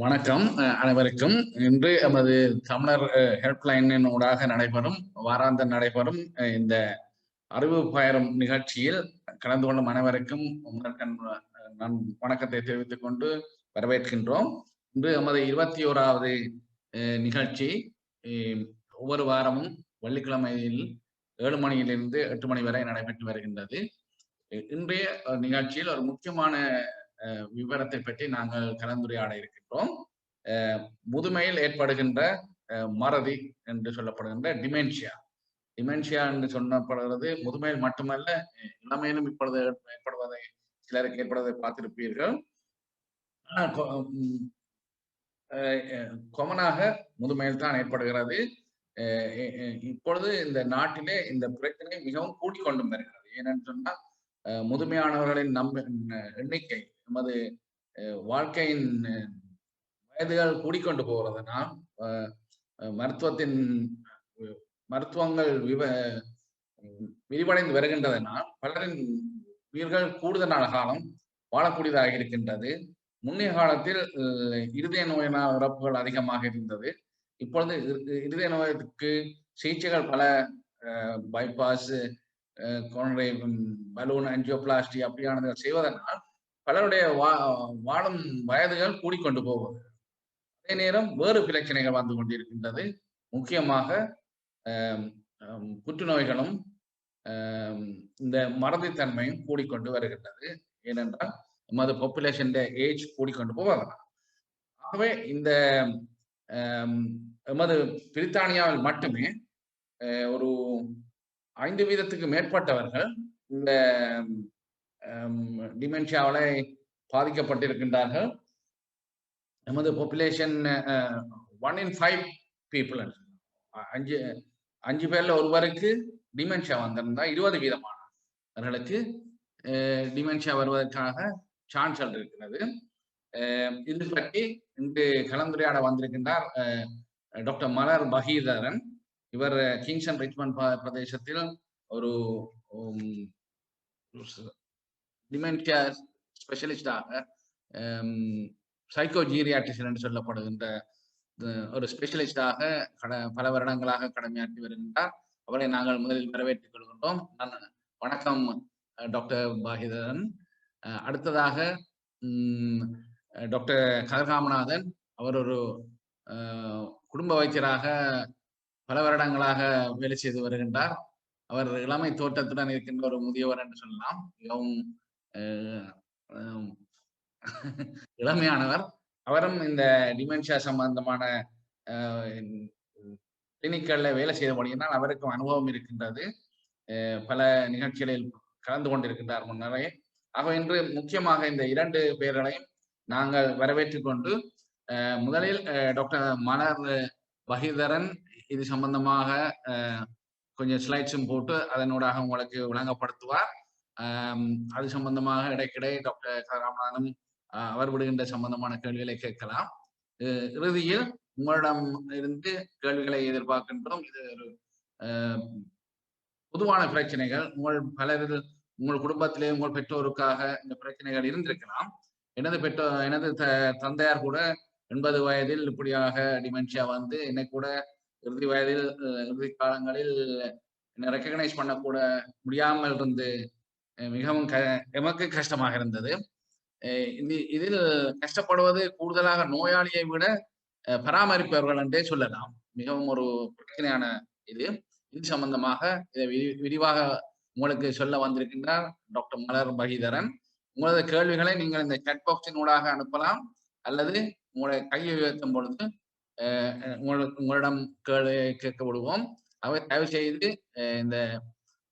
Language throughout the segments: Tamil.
வணக்கம் அனைவருக்கும். இன்று எமது தமிழர் ஹெல்ப்லைனின் ஊடாக நடைபெறும் இந்த அறிவு பயிரும் நிகழ்ச்சியில் கலந்து கொள்ளும் அனைவருக்கும் நான் வணக்கத்தை தெரிவித்துக் கொண்டு வரவேற்கின்றோம். இன்று எமது 21வது நிகழ்ச்சி ஒவ்வொரு வாரமும் வெள்ளிக்கிழமையில் 7 மணியிலிருந்து 8 மணி வரை நடைபெற்று வருகின்றது. இன்றைய நிகழ்ச்சியில் ஒரு முக்கியமான விவரத்தை பற்றி நாங்கள் கலந்துரையாட இருக்கின்றோம். முதுமையில் ஏற்படுகின்ற மறதி என்று சொல்லப்படுகின்ற டிமென்ஷியா என்று சொல்லப்படுகிறது. முதுமையில் மட்டுமல்ல, இளமையிலும் இப்பொழுது ஏற்படுவதை சிலருக்கு ஏற்படுவதை பார்த்திருப்பீர்கள். கொமனாக முதுமையில் தான் ஏற்படுகிறது. இப்பொழுது இந்த நாட்டிலே இந்த பிரச்சனை மிகவும் கூடிக்கொண்டும் வருகிறது. ஏனென்று சொன்னால் முதுமையானவர்களின் எண்ணிக்கை நமது வாழ்க்கையின் வயதுகள் கூடிக்கொண்டு போகிறதுனால் மருத்துவங்கள் விரிவடைந்து வருகின்றதனால் பலரின் உயிர்கள் கூடுதலான காலம் வாழக்கூடியதாக இருக்கின்றது. முன்னைய காலத்தில் இருதய நோயினால் இறப்புகள் அதிகமாக இருந்தது. இப்பொழுது இருதய நோய்க்கு சிகிச்சைகள் பல, பைபாஸ், கொரோனரி பலூன் ஆஞ்சியோபிளாஸ்டி அப்படியானதை செய்வதனால் பலருடைய வாழும் வயதுகள் கூடிக்கொண்டு போவது. அதே நேரம் வேறு பிரச்சனைகள் வந்து கொண்டிருக்கின்றது. முக்கியமாக புற்றுநோய்களும் இந்த மறதித்தன்மையும் கூடிக்கொண்டு வருகின்றது. ஏனென்றால் நமது பாப்புலேஷன் ஏஜ் கூடிக்கொண்டு போவதனால். ஆகவே இந்த எமது பிரித்தானியாவில் மட்டுமே ஒரு 5% மேற்பட்டவர்கள் இந்த டிமென்ஷியாவால பாதிக்கப்பட்டிருக்கின்றார்கள். நமது பாப்புலேஷன் 1 in 5 people, 5 பேர்ல ஒருவருக்கு டிமென்ஷியா வந்திருந்தா 20% டிமென்ஷியா வருவதற்காக சான்ஸ்கள் இருக்கிறது. இது பற்றி இன்று கலந்துரையாட வந்திருக்கின்றார் டாக்டர் மலர் பகீதரன். இவர் கிங்ஸ்டன் ரிச்மண்ட் பிரதேசத்தில் ஒரு டிமென்ஷியா ஸ்பெஷலிஸ்டாக சைக்கோஜீரியாட்ரிஷன் என்று சொல்லப்படுகின்ற ஒரு ஸ்பெஷலிஸ்டாக பல வருடங்களாக கடமையாற்றி வருகின்றார். அவரை நாங்கள் முதலில் வரவேற்றுக் கொள்கின்றோம். வணக்கம் டாக்டர் பாகிதரன். அடுத்ததாக டாக்டர் கதிர்காமநாதன். அவர் ஒரு குடும்ப வைத்தியராக பல வருடங்களாக வேலை செய்து வருகின்றார். அவர் இளமை தோற்றத்துடன் இருக்கின்ற ஒரு முதியவர் என்று சொல்லலாம். மிகவும் இளமையானவர். அவரும் இந்த டிமென்ஷியா சம்பந்தமான கிளினிக்கல்ல வேலை செய்தபடியினால் அவருக்கும் அனுபவம் இருக்கின்றது. பல நிகழ்ச்சிகளில் கலந்து கொண்டிருக்கின்றார் முன்னரே. ஆக இன்று முக்கியமாக இந்த 2 பேர்களையும் நாங்கள் வரவேற்றுக் கொண்டு முதலில் டாக்டர் மலர் பகீதரன் இது சம்பந்தமாக கொஞ்சம் ஸ்லைட்ஸும் போட்டு அதனூடாக உங்களுக்கு விளங்கப்படுத்துவார். அது சம்பந்தமாக இடைக்கிடை டாக்டர் கதிர்காமநாதனும் அவர் விடுகின்ற சம்பந்தமான கேள்விகளை கேட்கலாம். இறுதியில் உங்களிடம் இருந்து கேள்விகளை எதிர்பார்க்கின்றோம். இது ஒரு பொதுவான பிரச்சனைகள். உங்கள் குடும்பத்திலே உங்கள் பெற்றோருக்காக இந்த பிரச்சனைகள் இருந்திருக்கலாம். எனது தந்தையார் கூட 80 வயதில் இப்படியாக டிமென்ஷியா வந்து என்னை கூட இறுதி காலங்களில் என்னை ரெக்கக்னைஸ் பண்ணக்கூட முடியாமல் இருந்து மிகவும் எமக்கு கஷ்டமாக இருந்தது. இதில் கஷ்டப்படுவது கூடுதலாக நோயாளியை விட பராமரிப்பவர்கள் என்றே சொல்லலாம். மிகவும் ஒரு பிரச்சனையான இது சம்பந்தமாக இதை விரிவாக உங்களுக்கு சொல்ல வந்திருக்கின்றார் டாக்டர் மலர் பகீதரன். உங்களது கேள்விகளை நீங்கள் இந்த சாட் பாக்ஸின் ஊடாக அனுப்பலாம், அல்லது உங்களுடைய கையை உயர்த்தும் பொழுது உங்களிடம் கேட்க விடுவோம். அவை தயவு செய்து இந்த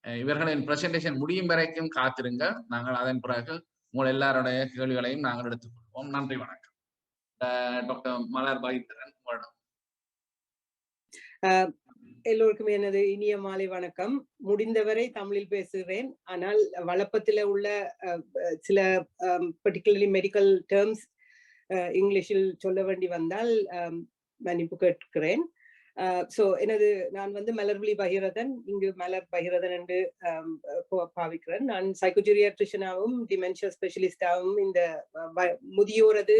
இவர்களின் பிரசன்டேஷன் முடியும் வரைக்கும் காத்திருங்க. நாங்கள் அதன் பிறகு உங்கள் எல்லாருடைய கேள்விகளையும் நாங்கள் எடுத்துக்கொள்வோம். நன்றி, வணக்கம். டாக்டர் மலர் பகீதரன், உங்களிடம். எல்லோருக்கும் எனது இனிய மாலை வணக்கம். முடிந்தவரை தமிழில் பேசுகிறேன். ஆனால் வழப்பத்தில் உள்ள சில பர்டிகுலர்லி மெடிக்கல் டேர்ம்ஸ் இங்கிலீஷில் சொல்ல வேண்டி வந்தால் மன்னிப்பு கேட்கிறேன். சோ நான் வந்து மலர்விழி பகீரதன், இங்கு மலர் பகீரதன் என்று பாவிக்கிறேன். நான் சைக்கோஜெரியாட்ரிஷனாவும் டிமென்ஷியா ஸ்பெஷலிஸ்டாவும் இந்த முதியோரது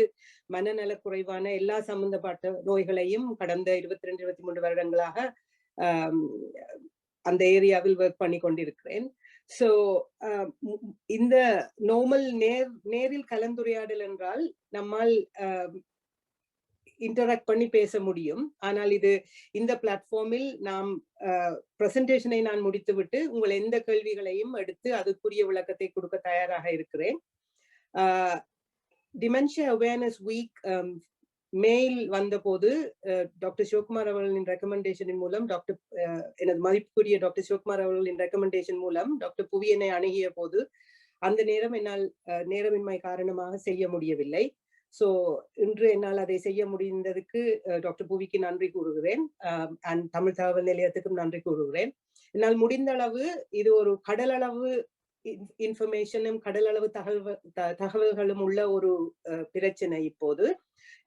மனநல குறைவான எல்லா சம்பந்தப்பட்ட நோய்களையும் கடந்த 22-23 வருடங்களாக அந்த ஏரியாவில் ஒர்க் பண்ணி கொண்டிருக்கிறேன். சோ இந்த நார்மல் நேரில் கலந்துரையாடல் என்றால் நம்மால் இன்டராக்ட் பண்ணி பேச முடியும். ஆனால் இந்த பிளாட்ஃபார்மில் நாம் பிரசன்டேஷனை நான் முடித்துவிட்டு உங்கள் எந்த கேள்விகளையும் எடுத்து அதுக்குரிய விளக்கத்தை கொடுக்க தயாராக இருக்கிறேன். டிமென்ஷியா அவேர்னஸ் வீக் மெயில் வந்த போது டாக்டர் சிவகுமார் அவர்களின் ரெக்கமெண்டேஷனின் மூலம் எனது மதிப்புக்குரிய டாக்டர் சிவகுமார் அவர்களின் ரெக்கமெண்டேஷன் மூலம் டாக்டர் புவி என்னை அணுகிய போது அந்த நேரம் என்னால் நேரமின்மை காரணமாக செய்ய முடியவில்லை. சோ இன்று என்னால் அதை செய்ய முடிந்ததுக்கு டாக்டர் புவிக்கு நன்றி கூறுகிறேன். அண்ட் தமிழ் தகவல் நிலையத்துக்கும் நன்றி கூறுகிறேன். என்னால் முடிந்த அளவு இது ஒரு கடலளவு இன்ஃபர்மேஷனும் கடலளவு தகவல்களும் உள்ள ஒரு பிரச்சனை இப்போது.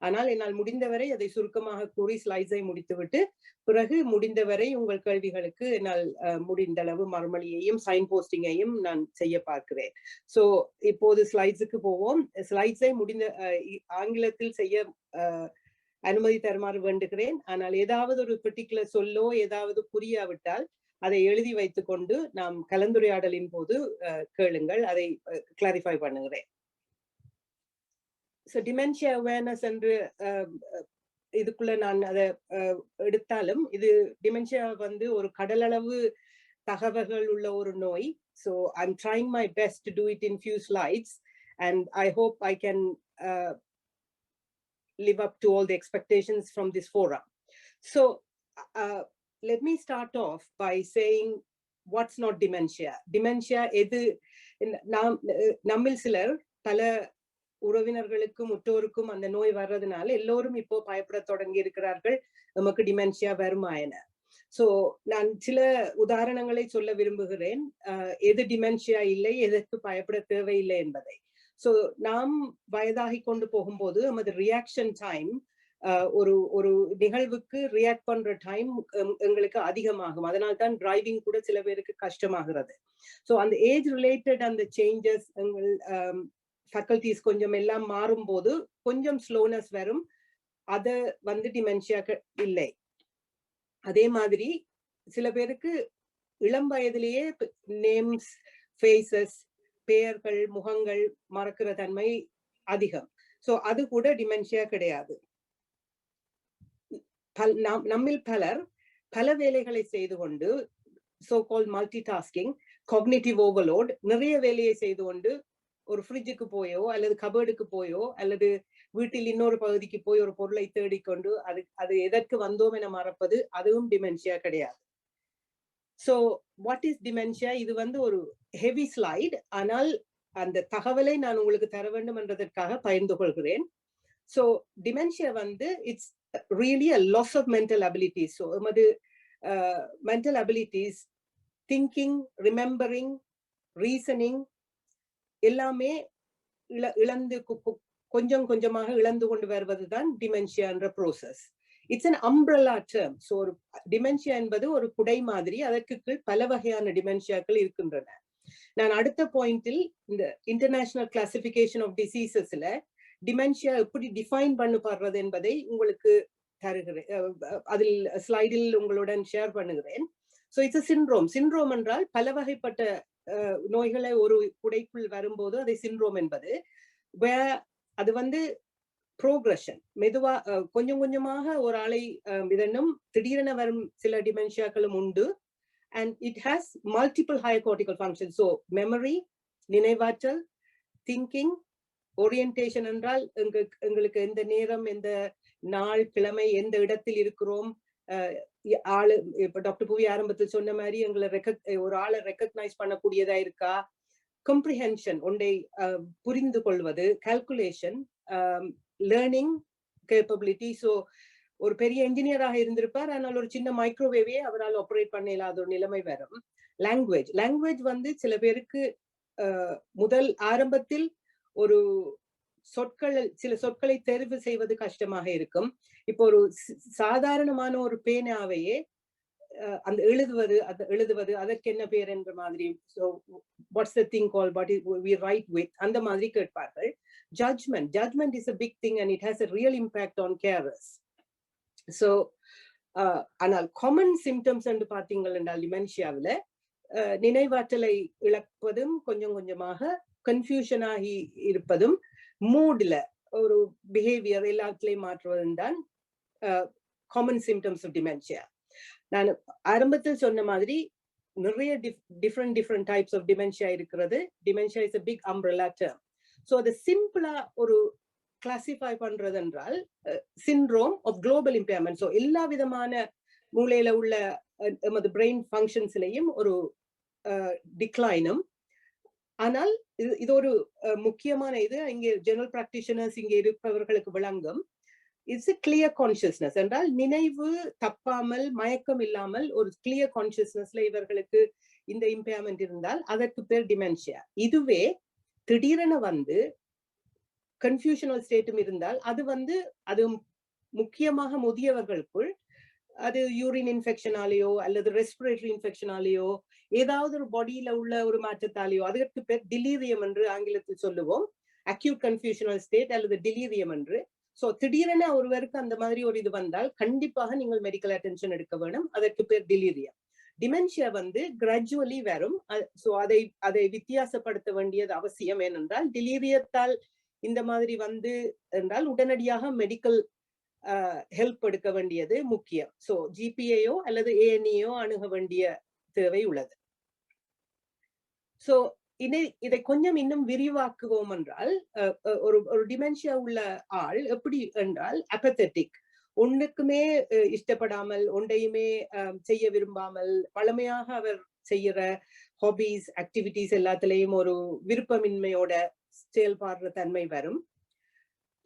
ஆனால் என்னால் முடிந்தவரை அதை சுருக்கமாக கூறி ஸ்லைட்ஸை முடித்துவிட்டு பிறகு முடிந்தவரை உங்கள் கேள்விகளுக்கு என்னால் முடிந்த அளவு மறுமொழியையும் சைன் போஸ்டிங்கையும் நான் செய்ய பார்க்கிறேன். சோ இப்போது ஸ்லைட்ஸுக்கு போவோம். ஸ்லைட்ஸை முடிந்த ஆங்கிலத்தில் செய்ய அனுமதி தருமாறு வேண்டுகிறேன். ஆனால் ஏதாவது ஒரு பர்டிகுலர் சொல்லோ ஏதாவது புரியாவிட்டால் அதை எழுதி வைத்துக் கொண்டு நாம் கலந்துரையாடலின் போது கேளுங்கள், அதை கிளாரிஃபை பண்ணுகிறேன். ஸோ டிமென்ஷியா அவேர்னஸ் என்று இதுக்குள்ள நான் அதை எடுத்தாலும் இது டிமென்ஷியா வந்து ஒரு கடலளவு தகவல்கள் உள்ள ஒரு நோய். So I'm trying my best to do it in few slides and I hope I can live up to all the expectations from this forum. So let me start off by saying what's not dementia. Dementia எது நம்மில் சிலர் பல உறவினர்களுக்கும் முற்றோருக்கும் அந்த நோய் வர்றதுனால எல்லோரும் இப்போ பயப்பட தொடங்கி இருக்கிறார்கள், நமக்கு டிமென்ஷியா வருமா என. சோ நான் சில உதாரணங்களை சொல்ல விரும்புகிறேன், எது டிமென்ஷியா இல்லை, எதற்கு பயப்பட தேவையில்லை என்பதை. சோ நாம் வயதாகி கொண்டு போகும்போது நமது ரியாக்ஷன் டைம் ஒரு நிகழ்வுக்கு ரியாக்ட் பண்ற டைம் எங்களுக்கு அதிகமாகும். அதனால்தான் டிரைவிங் கூட சில பேருக்கு கஷ்டமாகிறது. சோ அந்த ஏஜ் ரிலேட்டட் அந்த சேஞ்சஸ் எங்கள் ஃபேக்கல்டிஸ் கொஞ்சம் எல்லாம் மாறும் போது கொஞ்சம் ஸ்லோனஸ் வரும். அது வந்து டிமென்ஷியா இல்லை. அதே மாதிரி சில பேருக்கு இளம் வயதிலேயே நேம்ஸ், ஃபேஸஸ், பெயர்கள், முகங்கள் மறக்கிற தன்மை அதிகம். சோ அது கூட டிமென்ஷியா கிடையாது. நம்மில் பலர் பல வேலைகளை செய்து கொண்டு so called multi tasking, cognitive overload, நிறைய வேலையை செய்து கொண்டு ஒரு ஃப்ரிட்ஜுக்கு போயோ அல்லது கபர்டுக்கு போயோ அல்லது வீட்டில் இன்னொரு பகுதிக்கு போய் ஒரு பொருளை தேடிக்கொண்டு அது எதற்கு வந்தோம் என மறப்பது, அதுவும் டிமென்ஷியா கிடையாது. So what is dementia? இது வந்து ஒரு ஹெவி ஸ்லைட், ஆனால் அந்த தகவலை நான் உங்களுக்கு தர வேண்டும் என்றதற்காக பகிர்ந்து கொள்கிறேன். சோ டிமென்ஷியா வந்து it's really a loss of mental abilities. So நமது mental abilities, thinking, remembering, reasoning எல்லாமே இழந்து கொஞ்சம் கொஞ்சமாக இழந்து கொண்டு வருவதுதான் டிமென்ஷியா என்ற process. It's an umbrella term. So ஒரு டிமென்ஷியா என்பது ஒரு குடை மாதிரி, அதற்கு கீழ் பல வகையான டிமென்ஷியாக்கள் இருக்கின்றன. நான் அடுத்த பாயிண்டில் இந்த இன்டர்நேஷனல் கிளாசிபிகேஷன் ஆஃப் டிசீசஸ்ல டிமென்ஷியா எப்படி டிஃபைன் பண்ணப்படுறது என்பதை உங்களுக்கு தருகிறேன், அதில் ஸ்லைடில் உங்களுடன் ஷேர் பண்ணுகிறேன். So it's a syndrome. Syndrome என்றால் பல வகைப்பட்ட நோய்களை ஒரு குடைக்குள் வரும்போது அதை சிண்ட்ரோம் என்பது. அது வந்து ப்ரோக்ரஷன், மெதுவா கொஞ்சம் கொஞ்சமாக ஒரு ஆளை இதனும் திடீரென வரும் சில டிமென்ஷியாக்களும் உண்டு. And it has multiple higher cortical function. So memory, நினைவாற்றல், திங்கிங், ஓரியன்டேஷன் என்றால் எங்களுக்கு எந்த நேரம், எந்த நாள், கிழமை, எந்த இடத்தில் இருக்கிறோம், ஆளு இப்ப டாக்டர் புவி ஆரம்பத்தில் சொன்ன மாதிரி எங்களை ஒரு ஆளை ரெக்கக்னைஸ் பண்ணக்கூடியதா இருக்கா, கம்ப்ரிஹென்ஷன், ஒன்றை புரிந்து கொள்வது, கால்குலேஷன், லேர்னிங் கேப்பபிலிட்டி. ஸோ ஒரு பெரிய என்ஜினியராக இருந்திருப்பார், ஆனால் ஒரு சின்ன மைக்ரோவேவே அவரால் ஆப்ரேட் பண்ண இல்லாத ஒரு நிலைமை வரும். லாங்குவேஜ் வந்து சில பேருக்கு முதல் ஆரம்பத்தில் ஒரு சில சொற்களை தெரிவு செய்வது கஷ்டமாக இருக்கும். இப்போ ஒரு சாதாரணமான ஒரு பேனாவையே அந்த எழுதுவது அதற்கு என்ன பேர் என்ற மாதிரி, so what's the thing called, what we write with, அந்த மாதிரி கேட்பார்கள். Judgment is a big thing and it has a real impact on carers. So ஆனால் common symptoms என்று பார்த்தீங்கள் என்றால் டிமென்ஷியாவில் நினைவாற்றலை இழப்பதும், கொஞ்சம் கொஞ்சமாக கன்ஃபியூஷன் ஆகி இருப்பதும், மூட்ல ஒரு பிஹேவியர் எல்லாத்திலையும் மாற்றுவதும் தான் காமன் சிம்டம்ஸ் ஆஃப் டிமென்ஷியா. நான் ஆரம்பத்தில் சொன்ன மாதிரி நிறைய டிஃப்ரெண்ட் டைப்ஸ் ஆஃப் டிமென்ஷியா இருக்கிறது. Dementia is a big umbrella term. So அதை சிம்பிளா ஒரு கிளாசிஃபை பண்றது என்றால் syndrome of global impairment. So எல்லா விதமான மூளையில உள்ள எமது பிரெயின் ஃபங்க்ஷன்ஸ்லையும் ஒரு டிக்ளைனும். ஆனால் இது ஒரு முக்கியமான இது இங்கே ஜெனரல் பிராக்டிஷனர்ஸ் இங்கே இருப்பவர்களுக்கு விளங்கும். இட்ஸ் a clear consciousness என்றால் நினைவு தப்பாமல், மயக்கம் இல்லாமல் ஒரு கிளியர் கான்சியஸ்னஸ்ல இவர்களுக்கு இந்த இம்பேர்மெண்ட் இருந்தால் அதற்கு பேர் டிமென்ஷியா. இதுவே திடீரென வந்து கன்ஃபியூஷனல் ஸ்டேட்டும் இருந்தால் அது முக்கியமாக முதியவர்களுக்குள் அது யூரின் இன்ஃபெக்ஷனாலேயோ அல்லது ரெஸ்பிரேட்டரி இன்ஃபெக்ஷனாலேயோ ஏதாவது ஒரு பாடியில உள்ள ஒரு மாற்றத்தாலேயோ, அதற்கு பேர் டிலீரியம் என்று ஆங்கிலத்தில் சொல்லுவோம். அக்யூட் கன்ஃபியூஷனல் ஸ்டேட் அல்லது டிலீரியம் என்று. ஸோ திடீரென ஒருவருக்கு அந்த மாதிரி ஒரு இது வந்தால் கண்டிப்பாக நீங்கள் மெடிக்கல் அட்டென்ஷன் எடுக்க வேணும். அதற்கு பேர் டிலீரியம். டிமென்ஷியா கிராஜுவலி வரும். ஸோ அதை வித்தியாசப்படுத்த வேண்டியது அவசியம். ஏனென்றால் டிலீரியத்தால் இந்த மாதிரி என்றால் உடனடியாக மெடிக்கல் ஹெல்ப் எடுக்க வேண்டியது முக்கியம். ஸோ ஜிபிஏயோ அல்லது ஏஎன்இயோ அணுக வேண்டிய தேவை உள்ளது. ஸோ இதை கொஞ்சம் இன்னும் விரிவாக்குவோம் என்றால் ஒரு டிமென்ஷியா உள்ள ஆள் எப்படி என்றால் அபத்தெட்டிக், ஒன்றுக்குமே இஷ்டப்படாமல், ஒன்றையுமே செய்ய விரும்பாமல், பழமையாக அவர் செய்யற ஹாபிஸ் ஆக்டிவிட்டிஸ் எல்லாத்திலையும் ஒரு விருப்பமின்மையோட செயல்பாடுற தன்மை வரும்.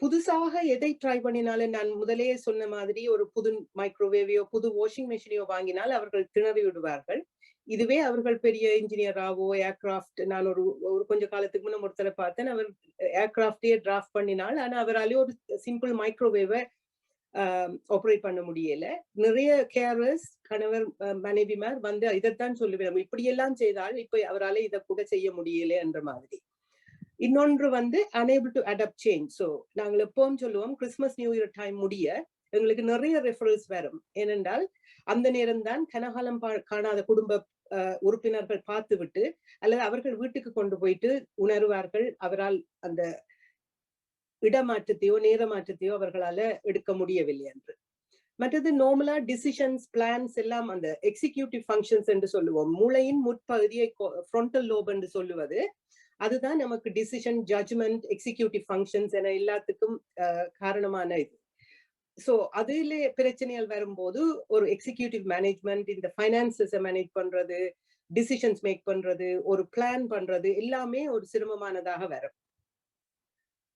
புதுசாக எதை ட்ரை பண்ணினாலும், நான் முதலே சொன்ன மாதிரி ஒரு புது மைக்ரோவேவையோ புது வாஷிங் மெஷினையோ வாங்கினால் அவர்கள் திணறி விடுவார்கள். இதுவே அவர்கள் பெரிய இன்ஜினியராவோ ஏர்கிராஃப்ட், நான் ஒரு கொஞ்ச காலத்துக்கு முன்ன ஒருத்தரை பார்த்தேன், அவர் ஏர்கிராஃப்டே டிராஃப்ட் பண்ணினால், ஆனா அவராலே ஒரு சிம்பிள் மைக்ரோவேவை ஆப்ரேட் பண்ண முடியல. நிறைய கேரர்ஸ், கணவர் மனைவிமார் இதைத்தான் சொல்லுவேன், இப்படியெல்லாம் செய்தால் இப்ப அவரால் இதை கூட செய்ய முடியல என்ற மாதிரி. இன்னொன்று unable to adapt change. So நாங்கள் எப்பவும் சொல்லுவோம், கிறிஸ்துமஸ் நியூ இயர் டைம் முடிய எங்களுக்கு நிறைய ரெஃபரல்ஸ் வரும். ஏனென்றால் அந்த நேரம் தான் கனகாலம் காணாத குடும்ப உறுப்பினர்கள் பார்த்து விட்டு அல்லது அவர்கள் வீட்டுக்கு கொண்டு போயிட்டு உணர்வார்கள் அவரால் அந்த இடமாற்றத்தையோ நேர மாற்றத்தையோ அவர்களால எடுக்க முடியவில்லை என்று. மற்றது நார்மலா டிசிஷன்ஸ், பிளான்ஸ் எல்லாம் அந்த எக்ஸிக்யூட்டிவ் ஃபங்க்ஷன்ஸ் என்று சொல்லுவோம். மூளையின் முற்பகுதியை ஃப்ரண்டல் லோப் என்று சொல்லுவது, அதுதான் நமக்கு டிசிஷன், ஜட்ஜ்மெண்ட், எக்ஸிக்யூட்டிவ் ஃபங்க்ஷன்ஸ் என எல்லாத்துக்கும் காரணமான இது. ஸோ அதுல பிரச்சனைகள் வரும்போது ஒரு எக்ஸிக்யூட்டிவ் மேனேஜ்மெண்ட், இந்த ஃபைனான்சஸை மேனேஜ் பண்றது, டிசிஷன்ஸ் மேக் பண்றது, ஒரு பிளான் பண்றது எல்லாமே ஒரு சிரமமானதாக வரும்.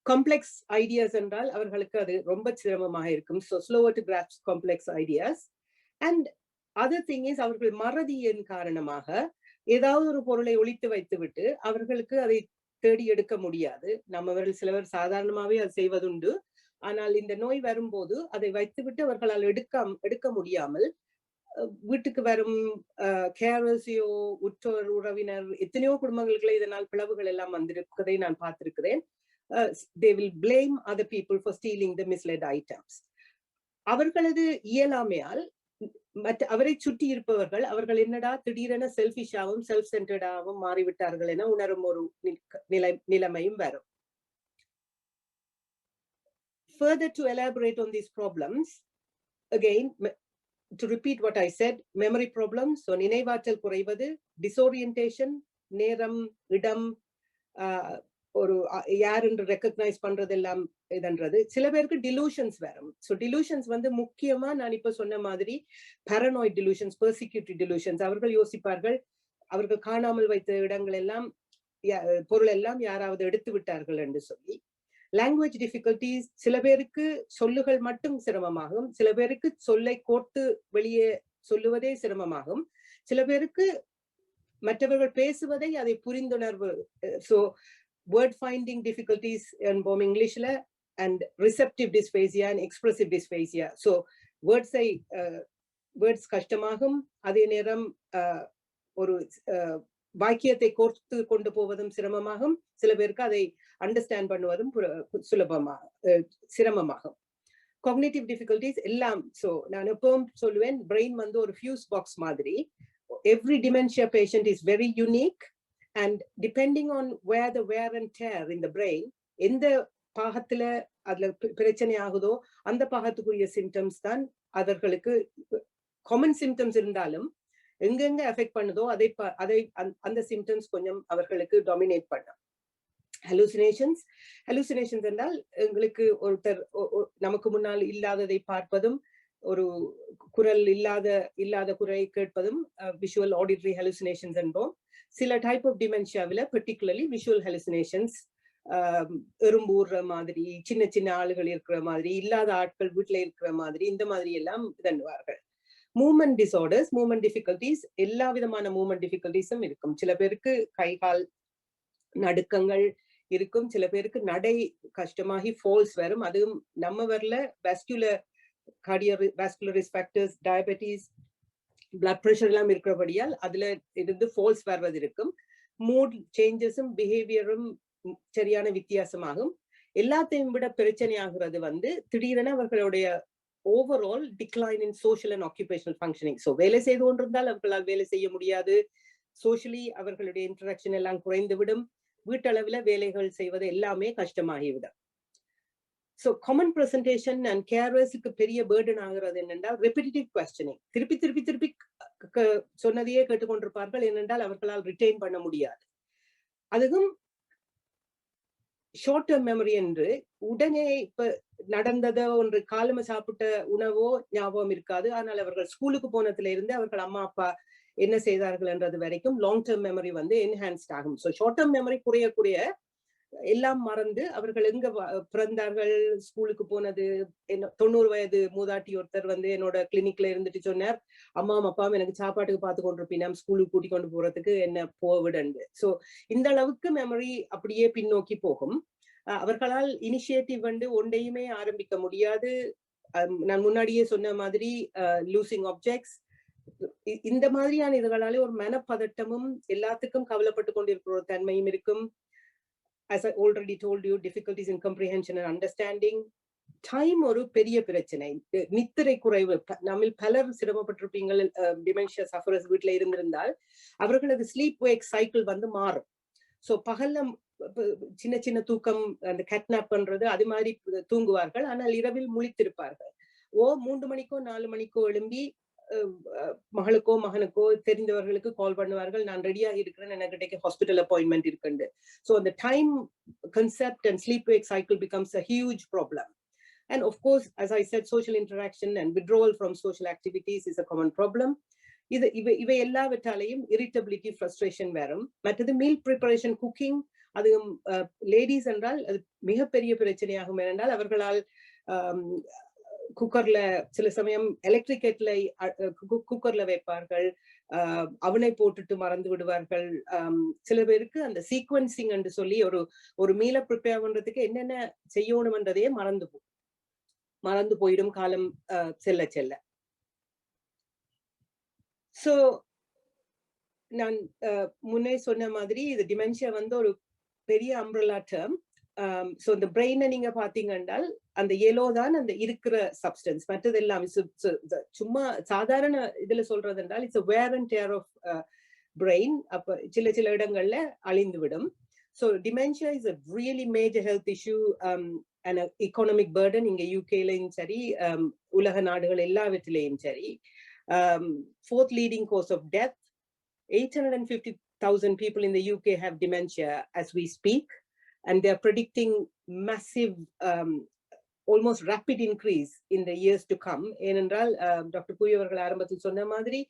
காம்ப்ளெக்ஸ் ஐடியாஸ் என்றால் அவர்களுக்கு அது ரொம்ப சிரமமாக இருக்கும். So slower to grass complex ideas. And other thing is, அவர்கள் மறதியின் காரணமாக ஏதாவது ஒரு பொருளை ஒளித்து வைத்து விட்டு அவர்களுக்கு அதை தேடி எடுக்க முடியாது. நம்மவர்கள் சிலவர் சாதாரணமாகவே அது செய்வதுண்டு. ஆனால் இந்த நோய் வரும்போது அதை வைத்துவிட்டு அவர்களால் எடுக்க முடியாமல் வீட்டுக்கு வரும் கேரர்ஸையோ உற்றோர் உறவினர், எத்தனையோ குடும்பங்களுக்கு இதனால் பிளவுகள் எல்லாம் வந்திருக்கிறதை நான் பார்த்திருக்கிறேன். they will blame other people for stealing the misled items. அவர்களது இயலாமையால் அவரை சுற்றி இருப்பவர்கள் அவர்கள் என்னடா திடீரென செல்ஃபிஷாவும் செல்ஃப் சென்டர்டாகவும் மாறிவிட்டார்கள் என உணரும் ஒரு நிலைமையும் வரும். Further to elaborate on these problems, again to repeat what I said, memory problems, so நினைவாற்றல் குறைவது, disorientation, நேரம், இடம், ஒரு யார் என்று ரெக்கக்னைஸ் பண்றதெல்லாம் இதுன்றது. சில பேருக்கு டிலூஷன்ஸ் வரும். ஸோ டிலூஷன்ஸ் முக்கியமா நான் இப்ப சொன்ன மாதிரி பாரனாய்ட் டிலூஷன்ஸ், பெர்சிக்யூட்டிவ் டிலூஷன்ஸ். அவர்கள் யோசிப்பார்கள் அவர்கள் காணாமல் வைத்த இடங்கள் எல்லாம், பொருள் எல்லாம் யாராவது எடுத்து விட்டார்கள் என்று சொல்லி. லாங்குவேஜ் டிஃபிகல்டிஸ், சில பேருக்கு சொல்லுகள் மட்டும் சிரமமாகும், சில பேருக்கு சொல்லை கோர்த்து வெளியே சொல்லுவதே சிரமமாகும், சில பேருக்கு மற்றவர்கள் பேசுவதை அதை புரிந்துணர்வு. ஸோ word finding difficulties என்போம் இங்கிலீஷ்ல, and receptive dysphasia and expressive dysphasia. So words கஷ்டமாகும், அதே நேரம் ஒரு வாக்கியத்தை கோர்த்து கொண்டு போவதும் சிரமமாகும், சில பேருக்கு அதை அண்டர்ஸ்டாண்ட் பண்ணுவதும் சிரமமாகும். காக்னிட்டிவ் டிஃபிகல்டிஸ் எல்லாம். ஸோ நான் எப்பவும் சொல்லுவேன், பிரெயின் வந்து ஒரு ஃபியூஸ் பாக்ஸ் மாதிரி. Every dementia patient is very unique, and depending on where the wear and tear in the brain, எந்த பாகத்துல அதுல பிரச்சனை ஆகுதோ அந்த பாகத்துக்குரிய சிம்டம்ஸ் தான் அவர்களுக்கு காமன் சிம்டம்ஸ் இருந்தாலும் எங்கெங்க எஃபெக்ட் பண்ணுதோ அதை அந்த சிம்டம்ஸ் கொஞ்சம் அவர்களுக்கு டாமினேட் பண்ணும். ஹலூசினேஷன்ஸ் என்றால் எங்களுக்கு ஒருத்தர் நமக்கு முன்னால் இல்லாததை பார்ப்பதும், ஒரு குரல் இல்லாத குரலை கேட்பதும் விஷுவல் ஆடிட்டரி ஹலூசினேஷன்ஸ் என்போம். சில டைப் ஆஃப் டிமென்ஷியாவில் பர்டிகுலர்லி விஷுவல் ஹலூசினேஷன்ஸ், எறும்பூர்ற மாதிரி, சின்ன சின்ன ஆளுகள் இருக்கிற மாதிரி, இல்லாத ஆட்கள் வீட்டுல இருக்கிற மாதிரி, இந்த மாதிரி எல்லாம் தண்டுவார்கள். மூமெண்ட் டிசார்டர்ஸ், மூமெண்ட் டிஃபிகல்டிஸ், எல்லா விதமான மூமெண்ட் டிஃபிகல்டிஸும் இருக்கும். சில பேருக்கு கை கால் நடுக்கங்கள் இருக்கும், சில பேருக்கு நடை கஷ்டமாகி ஃபால்ஸ் வரும். அதுவும் நம்ம வரல vascular risk factors, diabetes, blood pressure எல்லாம் இருக்கிறபடியால் அதுல இருந்து ஃபால்ஸ் வர்றது இருக்கும். மூட் சேஞ்சஸும் பிஹேவியரும் சரியான வித்தியாசமாகும். எல்லாத்தையும் விட பிரச்சனை ஆகுறது வந்து திடீரென அவர்களுடைய overall decline in social and occupational functioning. So வேலை செய்து கொண்டிருந்தால் அவர்களால் வேலை செய்ய முடியாது, சோஷியலி அவர்களுடைய இன்டராக்ஷன் எல்லாம் குறைந்துவிடும், வீட்டளவில் வேலைகள் செய்வது எல்லாமே கஷ்டமாகிவிடும். ஸோ காமன் ப்ரெசன்டேஷன் அண்ட் கேரர்ஸுக்கு பெரிய பேர்டன் ஆகிறது என்னென்றால் ரெப்பிட்டிவ் கொஸ்டினிங். திருப்பி திருப்பி திருப்பி சொன்னதையே கேட்டுக்கொண்டிருப்பார்கள், ஏனென்றால் அவர்களால் ரிட்டைன் பண்ண முடியாது. அதுவும் ஷார்ட் டேர்ம் மெமரி என்று உடனே இப்ப நடந்ததோ ஒன்று காலம சாப்பிட்ட உணவோ ஞாபகம் இருக்காது. ஆனால் அவர்கள் ஸ்கூலுக்கு போனதுல இருந்து அவர்கள் அம்மா அப்பா என்ன செய்தார்கள் என்றது வரைக்கும் லாங் டேர்ம் மெமரி வந்து என்ஹான்ஸ்ட் ஆகும். ஸோ ஷார்ட் டேர்ம் மெமரி குறைய எல்லாம் மறந்து அவர்கள் எங்க பிறந்தார்கள், ஸ்கூலுக்கு போனது. 90 வயது மூதாட்டி ஒருத்தர் வந்து என்னோட கிளினிக்ல இருந்துட்டு சொன்னார், அம்மா அப்பாவும் எனக்கு சாப்பாட்டுக்கு பார்த்து கொண்டிருப்பினா, ஸ்கூலுக்கு கூட்டி கொண்டு போறதுக்கு என்ன போவிடண்டு. ஸோ இந்த அளவுக்கு மெமரி அப்படியே பின்னோக்கி போகும். அவர்களால் இனிஷியேட்டிவ் வந்து ஒன்றையுமே ஆரம்பிக்க முடியாது. நான் முன்னாடியே சொன்ன மாதிரி லூசிங் ஆப்ஜெக்ட்ஸ், இந்த மாதிரியான இதுகளாலே ஒரு மனப்பதட்டமும் எல்லாத்துக்கும் கவலைப்பட்டு கொண்டிருக்கிற ஒரு தன்மையும் இருக்கும். As I already told you, difficulties in comprehension and understanding. Time ஒரு பெரிய பிரச்சனை. நித்திரை குறைவு, நம்ம பலர் சிரமப்பட்டிருப்பீங்கள். டிமென்ஷியா சஃபரர்ஸ் வீட்டுல இருந்திருந்தால் அவர்களது ஸ்லீப் வேக் சைக்கிள் வந்து மாறும். ஸோ பகல்ல சின்ன சின்ன தூக்கம், அந்த கேட்னாப் பண்றது அது மாதிரி தூங்குவார்கள், ஆனால் இரவில் முழித்திருப்பார்கள். 3 மணிக்கோ 4 மணிக்கோ எழும்பி மகளுக்கோ மகனுக்கோ தெரிந்தவர்களுக்கு கால் பண்ணுவார்கள், நான் ரெடியா இருக்கிறேன், எனக்கு ஹாஸ்பிட்டல் அப்பாயின்மெண்ட் இருக்குண்டு. ஸோ அந்த time concept and sleep wake cycle becomes a huge problem. And of course, as I said, social interaction and withdrawal from social activities is a common problem. இவை எல்லாவற்றாலையும் இரிட்டபிலிட்டி, ஃப்ரஸ்ட்ரேஷன் வரும். மற்றது மீல் ப்ரிப்பரேஷன், குக்கிங், அது லேடிஸ் என்றால் அது மிகப்பெரிய பிரச்சனையாகும். ஏனென்றால் அவர்களால் குக்கர்ல சில சமயம் எலக்ட்ரிக் கெட்டிலை குக்கர்ல வைப்பார்கள், அவனை போட்டுட்டு மறந்து விடுவார்கள். சில பேருக்கு அந்த சீக்வன்சிங் என்று சொல்லி ஒரு மீலை ப்ரிப்பேர் பண்றதுக்கு என்னென்ன செய்யணும்ன்றதையே மறந்து போயிடும் காலம் செல்ல செல்ல. சோ நான் முன்னே சொன்ன மாதிரி இது டிமென்ஷியா வந்து ஒரு பெரிய அம்ப்ரெல்லா டேர்ம். ஸோ இந்த பிரெயினை நீங்க பாத்தீங்க என்றால் அந்த எலோ தான் அந்த இருக்கிற சப்ஸ்டன்ஸ், மற்றது எல்லாம் சும்மா சாதாரண இதுல சொல்றது என்றால் it's wear and tear of brain. அப்ப சில இடங்கள்ல அழிந்து விடும். So dementia is a really major health issue and economic burden. இங்க யூகேலையும் சரி, உலக நாடுகள் எல்லாவற்றிலையும் சரி. Fourth leading cause of death. 850,000 people in the UK have dementia as we speak, and they are predicting massive, almost rapid increase in the years to come. ஏனென்றால் டாக்டர் பூய் அவர்கள் ஆரம்பத்தில் சொன்ன மாதிரி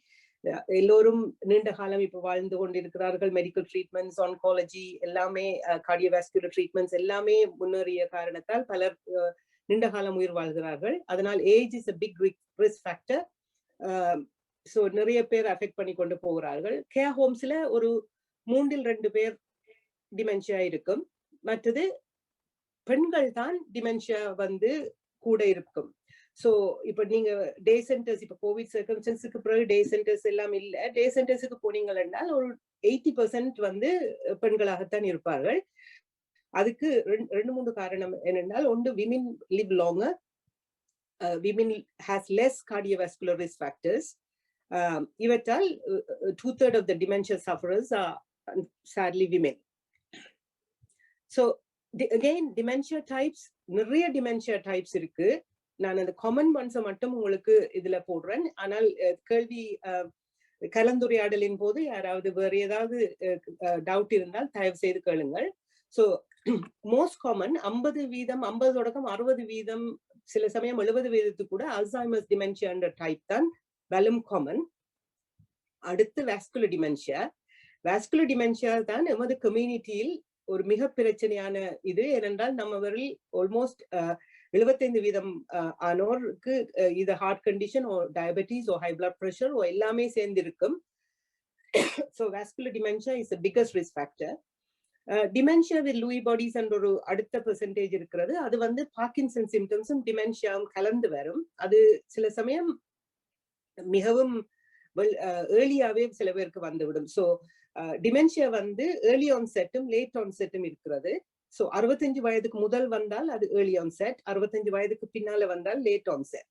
எல்லோரும் நீண்ட காலம் இப்ப வாழ்ந்து கொண்டிருக்கிறார்கள். மெடிக்கல் ட்ரீட்மெண்ட்ஸ், ஆன்காலஜி எல்லாமே, கார்டியோவாஸ்குலர் ட்ரீட்மெண்ட்ஸ் எல்லாமே முன்னேறிய காரணத்தால் பலர் நீண்ட காலம் உயிர் வாழ்கிறார்கள். அதனால் age is a big risk factor. So நிறைய பேர் அஃபெக்ட் பண்ணி கொண்டு போகிறார்கள். கேர் ஹோம்ஸ்ல ஒரு 3 இல் 2 பேர் டிமென்ஷியா இருக்கும். மற்றது பெண்கள் தான் டிமென்ஷியா வந்து கூட இருக்கும். சோ இப்ப நீங்க டே சென்டர்ஸ், இப்ப கோவிட் சர்க்கம்ஸ்டன்ஸுக்கு பிறகு டே சென்டர்ஸ் எல்லாம் இல்ல, டே சென்டர்ஸுக்கு போனீங்கள் என்றால் ஒரு 80% வந்து பெண்களாகத்தான் இருப்பார்கள். அதுக்கு ரெண்டு மூணு காரணம் என்னென்றால், ஒன்று women live longer, women has less cardiovascular risk factors. இவற்றால் 2/3 of the dementia sufferers are sadly women. So again dementia types, நிறைய dementia types இருக்கு. நான் அந்த காமன் ஒன்ஸை மட்டும் உங்களுக்கு இதுல போடுறேன். ஆனால் கேள்வி கலந்துரையாடலின் போது யாராவது வேறு ஏதாவது டவுட் இருந்தால் தயவு செய்து கேளுங்கள். ஸோ மோஸ்ட் காமன் 50% தொடக்கம் 60%, சில சமயம் 70% கூட அல்சைமர்ஸ் டிமென்ஷியான்ற டைப் தான் வெலும் காமன். அடுத்து வாஸ்குலர் டிமென்ஷியா. வாஸ்குலர் டிமென்ஷியா தான் எமது கம்யூனிட்டியில் ஒரு மிக பிரச்சனையான இது. ஏனென்றால் நம்மவரில் ஆல்மோஸ்ட் 75% ஆனோருக்கு இது heart condition, diabetes, high blood pressure எல்லாமே சேர்ந்து இருக்கும். So vascular dementia is the biggest risk factor. Dementia with Lewy bodies என்ற ஒரு அடுத்த பெர்சன்டேஜ் இருக்கிறது. அது வந்து பார்க்கின்சன் சிம்டம்ஸும் டிமென்ஷியாவும் கலந்து வரும். அது சில சமயம் மிகவும் ஏர்லியாவே சில பேருக்கு வந்துவிடும். ஸோ டிமென்ஷியா வந்து ஏர்லி ஆன்செட்டும் லேட் ஆன்செட்டும் இருக்கிறது. ஸோ 65 வயதுக்கு முதல் வந்தால் அது ஏர்லி ஆன்செட், 65 வயதுக்கு பின்னால வந்தால் லேட் ஆன்செட்.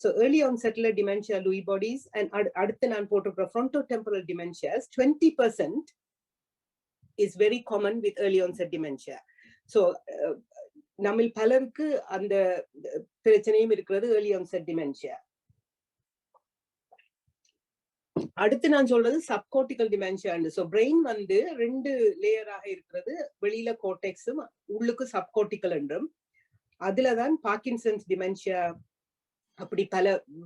ஸோ ஏர்லி ஆன்செட்ல டிமென்ஷியா, லூயி பாடிஸ் அண்ட் அடுத்து நான் போட்டிருக்கிற ஃப்ரண்டோடெம்பரல் டிமென்ஷியாஸ் 20% is very common with early onset dementia. So நம்மில் பலருக்கு அந்த பிரச்சனையும் இருக்கிறது, early onset dementia. அடுத்து நான் சொல்றது சப்கார்டிகல் டிமென்ஷியா. ஸோ பிரெயின் வந்து 2 லேயராக இருக்கிறது, வெளியில கோர்டெக்ஸும் உள்ளுக்கு சப்கார்டிகல் என்றும். அதுலதான் பார்க்கின்சன்ஸ் டிமென்ஷியா, அப்படி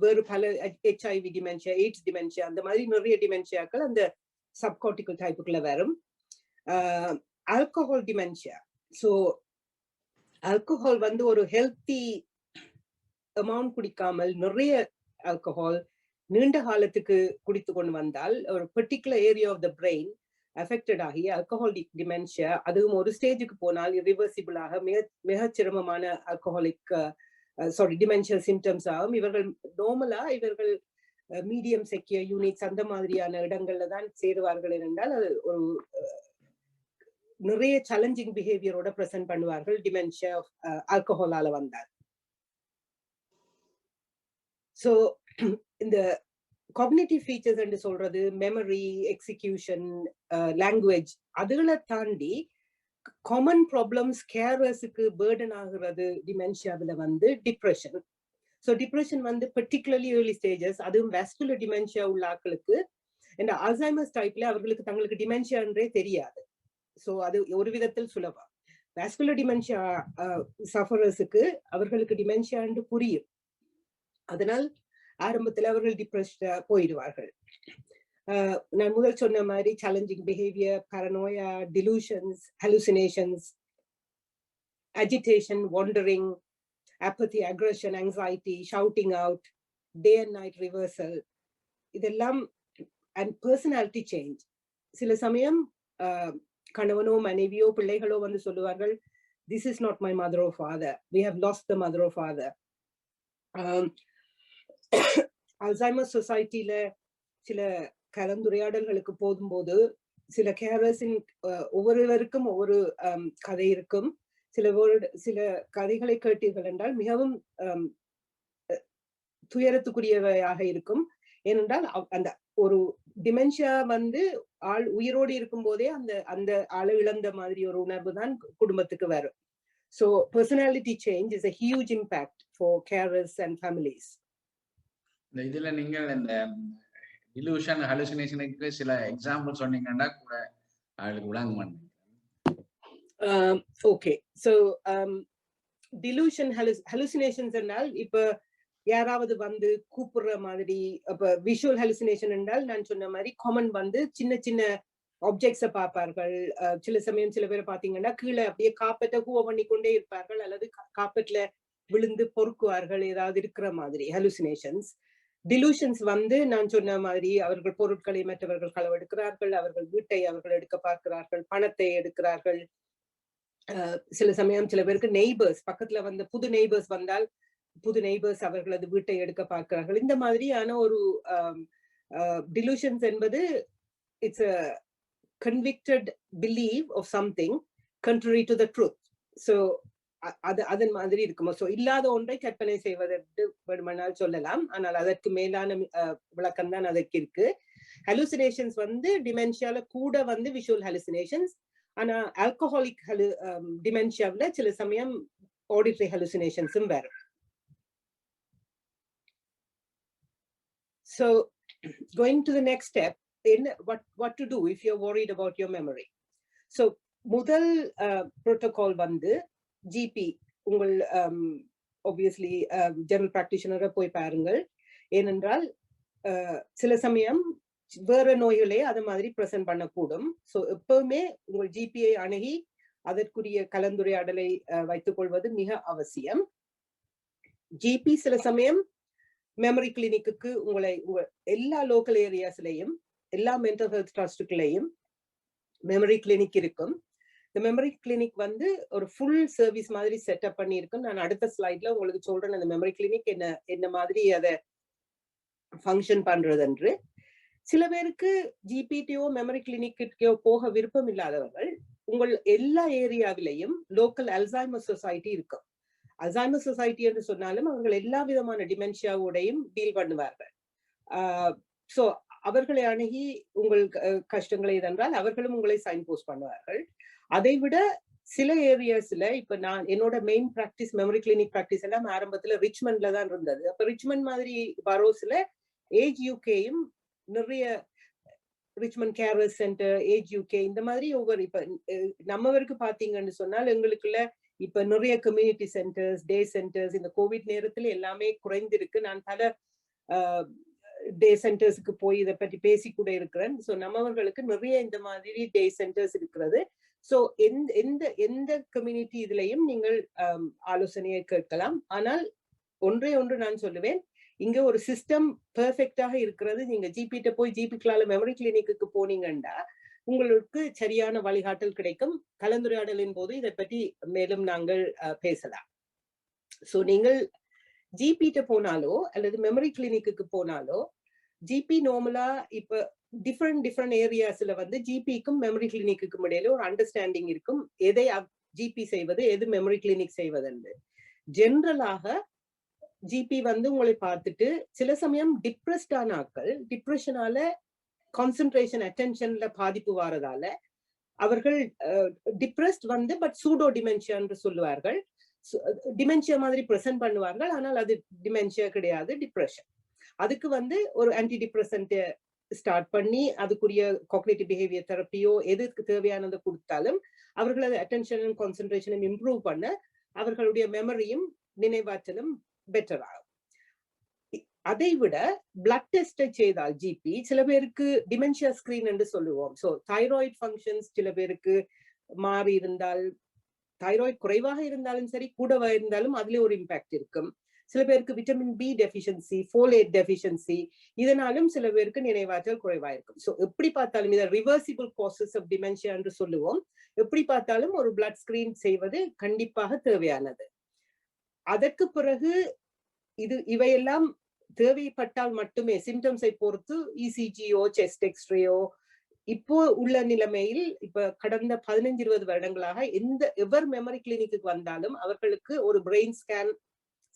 வேறு பல HIV டிமென்ஷியா, எய்ட்ஸ் டிமென்ஷியா, அந்த மாதிரி நிறைய டிமென்ஷியாக்கள் அந்த சப்கார்டிகல் டைப்புக்குள்ள வரும். Alcohol dementia. ஸோ ஆல்கஹால் வந்து ஒரு ஹெல்த்தி அமௌண்ட் குடிக்காமல் நிறைய ஆல்கஹால் நீண்ட காலத்துக்கு குடித்து கொண்டு வந்தால் ஒரு particular area of the brain affected ஆகி ஆல்கஹாலிக் டிமென்ஷியா, அதுவும் ஒரு ஸ்டேஜுக்கு போனால் இரிவர்சிபிளாக மிக சிரமமான ஆல்கஹாலிக் டிமென்ஷியல் சிம்டம்ஸ் ஆகும். இவர்கள் இவர்கள் மீடியம் செக்யூர் யூனிட்ஸ் அந்த மாதிரியான இடங்கள்ல தான் சேருவார்கள். என்றால் அது ஒரு நிறைய சேலஞ்சிங் பிஹேவியரோட பிரசன்ட் பண்ணுவார்கள் டிமென்ஷியா ஆல்கஹாலால வந்தால். ஸோ இந்த காக்னிட்டிவ் ஃபீச்சர்ஸ் என்று சொல்றது மெமரி, எக்ஸிகியூஷன், லாங்குவேஜ், அதுகளை தாண்டி காமன் ப்ராப்ளம்ஸ் கேரர்ஸுக்கு பேர்டன் ஆகுறது டிமென்ஷியாவில் வந்து டிப்ரெஷன். ஸோ டிப்ரெஷன் வந்து பர்டிகுலர்லி ஏர்லி ஸ்டேஜஸ், அதுவும் வாஸ்குலர் டிமென்ஷியா உள்ள ஆட்களுக்கு, இந்த அல்சைமர்ஸ் டைப்ல அவர்களுக்கு தங்களுக்கு டிமென்ஷியான்றே தெரியாது. ஸோ அது ஒரு விதத்தில் சுலபம். வாஸ்குலர் டிமென்ஷியா சஃபரர்ஸுக்கு அவர்களுக்கு டிமென்ஷியான்னு புரியும். அதனால் ஆரம்பத்தில் அவர்கள் டிப்ரெஸ்டா போயிடுவார்கள். நான் முதல் சொன்ன மாதிரி challenging behaviour, paranoia, delusions, hallucinations, agitation, wandering, apathy, aggression, anxiety, shouting out, day and night reversal, இதெல்லாம் and personality change. சில சமயம் கணவனோ மனைவியோ பிள்ளைகளோ வந்து சொல்லுவார்கள், this is not my mother or father, we have lost the mother or father. Alzheimer சொசைட்டில சில கலந்துரையாடல்களுக்கு போகும்போது சில கேரர்ஸின் ஒவ்வொருவருக்கும் ஒவ்வொரு கதை இருக்கும். சில கதைகளை கேட்டீர்கள் என்றால் மிகவும் துயரத்துக்குரியவையாக இருக்கும். ஏனென்றால் அந்த ஒரு டிமென்ஷியா வந்து ஆள் உயிரோடு இருக்கும் போதே அந்த ஆளை இழந்த மாதிரி ஒரு உணர்வு தான் குடும்பத்துக்கு வரும். So personality change is a huge impact for carers and families. இதுல நீங்கள் இந்த டிலூஷன், ஹலுசினேஷனுக்கு சில எக்ஸாம்பிள் சொன்னீங்கன்னா கூட அவளுக்கு விளங்க மாட்டேங்க. ஓகே, ஸோ டிலூஷன், ஹலுசினேஷன்ஸ் என்றால் இப்ப யாராவது வந்து கூப்பிடுற மாதிரி, இப்ப விஷுவல் ஹலுசினேஷன் என்றால் நான் சொன்ன மாதிரி காமன் வந்து சின்ன சின்ன ஆப்ஜெக்ட்ஸை பார்ப்பார்கள். சில சமயம் சில பேரை பார்த்தீங்கன்னா கீழே அப்படியே காப்பெட்டை ஹூவ பண்ணி கொண்டே இருப்பார்கள், அல்லது காப்பெட்ல விழுந்து பொறுக்குவார்கள், ஏதாவது இருக்கிற மாதிரி ஹலுசினேஷன்ஸ். டிலூஷன்ஸ் வந்து நான் சொன்ன மாதிரி அவர்கள் பொருட்களை மற்றவர்கள் களவெடுக்கிறார்கள், அவர்கள் வீட்டை அவர்கள் எடுக்க பார்க்கிறார்கள், பணத்தை எடுக்கிறார்கள், சில சமயம் சில பேருக்கு நெய்பர்ஸ் பக்கத்துல வந்து புது நெய்பர்ஸ் வந்தால் புது நெய்பர்ஸ் அவர்களது வீட்டை எடுக்க பார்க்கிறார்கள். இந்த மாதிரியான ஒரு டிலூஷன்ஸ் என்பது it's a convicted belief of something contrary to the truth. So அது அதன் மாதிரி இருக்குமோ. ஸோ இல்லாத ஒன்றை கற்பனை செய்வதற்கு வேணுமானால் சொல்லலாம். ஆனால் அதற்கு மேலான விளக்கம் தான் அதற்கு இருக்கு. ஹலூசினேஷன்ஸ் வந்து டிமென்ஷியால கூட வந்து விஷுவல் ஹலுசினேஷன்ஸ். ஆனா ஆல்கஹாலிக் டிமென்ஷியாவில் சில சமயம் ஆடிட்டரி ஹலுசினேஷன்ஸும் வேற. So going to the next step, what to do if you're worried about your memory. So முதல் protocol வந்து ஜிபி உங்கள் obviously ஜெனரல் பிராக்டிஷனரை போய் பாருங்கள். ஏனென்றால் சில சமயம் வேற நோய்களே அது மாதிரி பிரசன்ட் பண்ணக்கூடும். ஸோ எப்பவுமே உங்கள் ஜிபியை அணுகி அதற்குரிய கலந்துரையாடலை வைத்துக் கொள்வது மிக அவசியம். ஜிபி சில சமயம் மெமரி கிளினிக்கு உங்களை எல்லா லோக்கல் ஏரியாஸ்லையும் எல்லா மென்டல் ஹெல்த் ட்ரஸ்டுகளையும் மெமரி கிளினிக் இருக்கும். இந்த மெமரி கிளினிக் வந்து ஒரு ஃபுல் சர்வீஸ் மாதிரி செட்டப் பண்ணியிருக்கும். நான் அடுத்த ஸ்லைட்ல உங்களுக்கு சொல்றேன் அந்த மெமரி கிளினிக் என்ன மாதிரி அதை ஃபங்க்ஷன் பண்றதுன்று. சில பேருக்கு ஜிபிடியோ மெமரி கிளினிக்கோ போக விருப்பம் இல்லாதவர்கள் உங்கள் எல்லா ஏரியாவிலையும் லோக்கல் அல்சைமர் சொசைட்டி இருக்கும். அல்சைமர் சொசைட்டி என்று சொன்னாலும் அவர்கள் எல்லா விதமான டிமென்ஷியாவோடையும் டீல் பண்ணுவார்கள். ஸோ அவர்களை அணுகி உங்கள் கஷ்டங்களை இதென்றால் அவர்களும் உங்களை சைன் போஸ்ட் பண்ணுவார்கள். அதை விட சில ஏரியாஸ்ல இப்ப நான் என்னோட main practice memory clinic practice எல்லாம் ஆரம்பத்துல ரிச்மண்ட்ல தான் இருந்தது. அப்ப ரிச்மண்ட் மாதிரி பரோஸ்ல ஏஜ் யூகேயும் நிறைய ரிச்மண்ட் கேரஸ் சென்டர், ஏஜ் யூகே இந்த மாதிரி ஒவ்வொரு இப்ப நம்மவருக்கு பாத்தீங்கன்னு சொன்னால் எங்களுக்குள்ள இப்ப நிறைய கம்யூனிட்டி சென்டர்ஸ், டே சென்டர்ஸ் இந்த கோவிட் நேரத்துல எல்லாமே குறைந்திருக்கு. நான் பல டே சென்டர்ஸுக்கு போய் இதை பற்றி பேசி கூட இருக்கிறேன். ஸோ நம்மவர்களுக்கு நிறைய இந்த மாதிரி டே சென்டர்ஸ் இருக்கிறது. ஸோ எந்த கம்யூனிட்டி இதுலையும் நீங்கள் ஆலோசனையை கேட்கலாம். ஆனால் ஒன்று நான் சொல்லுவேன், இங்க ஒரு சிஸ்டம் பெர்ஃபெக்டாக இருக்கிறது. நீங்க ஜிபிட்ட போய் ஜிபிக்களால மெமரி கிளினிக்கு போனீங்கன்னா உங்களுக்கு சரியான வழிகாட்டல் கிடைக்கும். கலந்துரையாடலின் போது இதை பற்றி மேலும் நாங்கள் பேசலாம். ஸோ நீங்கள் ஜிபிட்ட போனாலோ அல்லது மெமரி கிளினிக்கு போனாலோ ஜிபி நார்மலா இப்ப டிஃப்ரெண்ட் ஏரியாஸ்ல வந்து ஜிபிக்கும் மெமரி கிளினிக்கும் இடையில ஒரு அண்டர்ஸ்டாண்டிங் இருக்கும். எதை ஜிபி செய்வது, எது மெமரி கிளினிக் செய்வதுன்னு. ஜென்ரலாக ஜிபி வந்து உங்களை பார்த்துட்டு சில சமயம் டிப்ரெஸ்டான ஆட்கள், டிப்ரெஷனால கான்சென்ட்ரேஷன் அட்டென்ஷன்ல பாதிப்பு வரதால அவர்கள் டிப்ரெஸ்ட் வந்து பட் சூடோ டிமென்ஷியா என்று சொல்லுவார்கள். டிமென்ஷியா மாதிரி பிரசன்ட் பண்ணுவார்கள், ஆனால் அது டிமென்ஷியா கிடையாது, டிப்ரெஷன். அதுக்கு வந்து ஒரு ஆன்டி டிப்ரெசன்ட் ஸ்டார்ட் பண்ணி அதுக்குரிய காக்னிட்டிவ் பிஹேவியர் தெரப்பியோ எதுக்கு தேவையானதை கொடுத்தாலும் அவர்களது அட்டென்ஷனும் கான்சென்ட்ரேஷனும் இம்ப்ரூவ் பண்ண அவர்களுடைய மெமரியும் நினைவாற்றலும் பெட்டர் ஆகும். அதை விட பிளட் டெஸ்டை செய்தால் ஜிபி சில பேருக்கு டிமென்ஷியா ஸ்கிரீன் என்று சொல்லுவோம். ஸோ தைராய்டு ஃபங்க்ஷன்ஸ் சில பேருக்கு மாறி இருந்தால், தைராய்டு குறைவாக இருந்தாலும் சரி கூடவா இருந்தாலும் அதுல ஒரு இம்பாக்ட் இருக்கும். சில பேருக்கு vitamin B deficiency, folate deficiency, இதனாலும் சில பேருக்கு நினைவாற்றல் குறைவா இருக்கும். ஸோ எப்படி பார்த்தாலும் இதை ரிவர்சிபிள் காசஸ் ஆஃப் டிமென்ஷியா என்று சொல்லுவோம். எப்படி பார்த்தாலும் ஒரு பிளட் ஸ்கிரீன் செய்வது கண்டிப்பாக தேவையானது. அதற்கு பிறகு இவையெல்லாம் தேவைப்பட்டால் மட்டுமே சிம்டம்ஸை பொறுத்து இசிஜியோ செஸ்ட் எக்ஸ்ரேயோ இப்போ உள்ள நிலைமையில் இப்ப கடந்த 15-20 வருடங்களாக எவர் மெமரி கிளினிக்கு வந்தாலும் அவர்களுக்கு ஒரு பிரெயின் ஸ்கேன்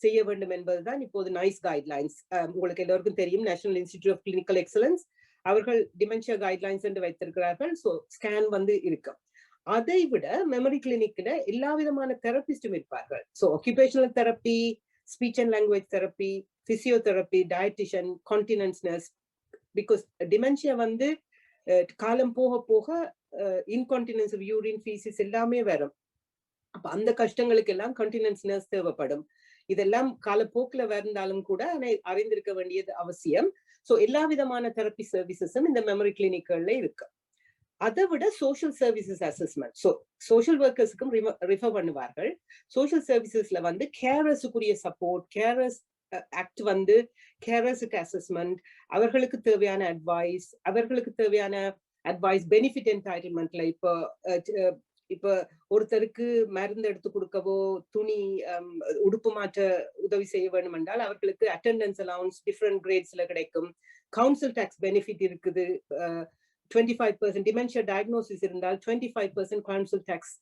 செய்ய வேண்டும் என்பதுதான் இப்போது நைஸ் கைட்லைன்ஸ். உங்களுக்கு எல்லோருக்கும் தெரியும், National Institute of Clinical Excellence அவர்கள் டிமென்ஷியா கைட்லைன்ஸ் என்று வைத்திருக்கிறார்கள். ஸோ ஸ்கேன் வந்து இருக்கும். அதை விட மெமரி கிளினிக்ல எல்லா விதமான தெரபிஸ்டும் இருப்பார்கள். So occupational therapy, speech and language therapy, physiotherapy, dietitian, continence nurse. Because dementia வந்து காலம் போக போக இன்கான்டினன்ஸ் ஆஃப் யூரின், ஃபீசிஸ் எல்லாமே வரும். அப்ப அந்த கஷ்டங்களுக்கு எல்லாம் கான்டினன்ஸ் நர்ஸ் தேவைப்படும். இதெல்லாம் காலப்போக்கில் வந்தாலும் கூட அறிந்திருக்க வேண்டியது அவசியம். ஸோ எல்லா விதமான தெரப்பி சர்வீசஸும் இந்த மெமரி கிளினிக்கள்ல இருக்கு. அதை விட social services assessment, so social ஒர்க்கர்ஸுக்கும் ரிஃபர் பண்ணுவார்கள். சோஷியல் சர்வீசஸ்ல வந்து கேரர்ஸுக்குரிய சப்போர்ட், கேரர்ஸ் ஆக்ட் வந்து கேரர்ஸுக்கு அசஸ்மெண்ட், அவர்களுக்கு தேவையான அட்வைஸ் பெனிஃபிட் என்டைட்டில்மெண்ட்ல இப்போ இப்ப ஒருத்தருக்கு மருந்து எடுத்து கொடுக்கவோ துணி உடுப்பு மாற்ற உதவி செய்ய வேண்டும் என்றால் அவர்களுக்கு அட்டெண்டன்ஸ் அலவுன்ஸ் டிஃப்ரெண்ட் கிரேட்ஸ்ல கிடைக்கும். கவுன்சில் டாக்ஸ் பெனிஃபிட் இருக்குது. 25% டிமென்ஷியா டயக்னோசிஸ் இருந்தால் 25% கவுன்சில் டாக்ஸ்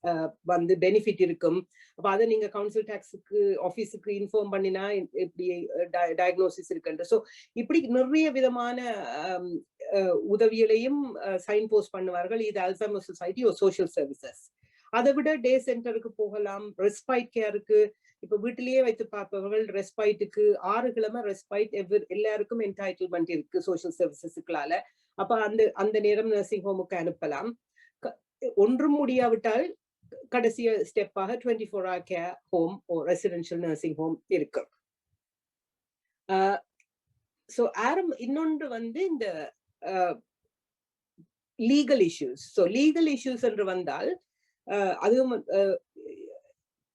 வந்து பெனிஃபிட் இருக்கும். அப்ப அதை நீங்க கவுன்சில் டாக்ஸுக்கு ஆபீஸுக்கு இன்ஃபார்ம் பண்ணினா எப்படி டயக்னோசிஸ் இருக்குன்ற. ஸோ இப்படி நிறைய விதமான உதவிகளையும் சைன் போஸ்ட் பண்ணுவார்கள். இது அல்சைமர் சொசைட்டி ஒரு சோஷியல் சர்வீசஸ். அதை விட டே சென்டருக்கு போகலாம். ரெஸ்பைட் கேருக்கு இப்ப வீட்டிலேயே வைத்து பார்ப்பவர்கள் ரெஸ்பைட்டுக்கு 6 கிழமை ரெஸ்பைட் எல்லாருக்கும் என்டைட்டில்மெண்ட் இருக்கு சோஷியல் சர்வீசஸ்களால. அப்ப அந்த நேரம் நர்சிங் ஹோமுக்கு அனுப்பலாம். ஒன்றும் முடியாவிட்டால் கடைசி ஸ்டெப்பாக 24 hour care home residential nursing home இருக்கு. ஸோ இன்னொன்று வந்து இந்த legal issues. So legal issues என்று வந்தால் அதுவும்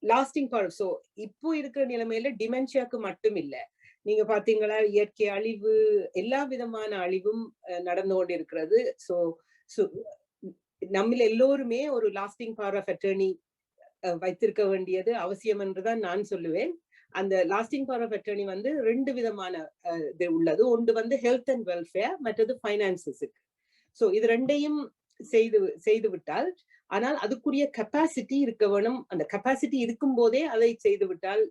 லாஸ்டிங் பவர். ஸோ இப்போ இருக்கிற நிலைமையில டிமென்ஷியாக்கு மட்டும் இல்லை, நீங்க பாத்தீங்களா இயற்கை அழிவு, எல்லா விதமான அழிவும் நடந்து கொண்டு இருக்கிறது. ஸோ நம்மள எல்லோருமே ஒரு லாஸ்டிங் பவர் ஆஃப் அட்டர்னி வைத்திருக்க வேண்டியது அவசியம் என்றுதான் நான் சொல்லுவேன். அந்த லாஸ்டிங் பவர் ஆஃப் அட்டர்னி வந்து 2 விதமான இது உள்ளது. ஒன்று வந்து ஹெல்த் அண்ட் வெல்ஃபேர், மற்றது ஃபைனான்சஸுக்கு. ஸோ இது 2ஐயும் செய்து விட்டால், ஆனால் அதுக்குரிய கெப்பாசிட்டி இருக்க வேணும். அந்த கெப்பாசிட்டி இருக்கும் போதே அதை செய்து விட்டால்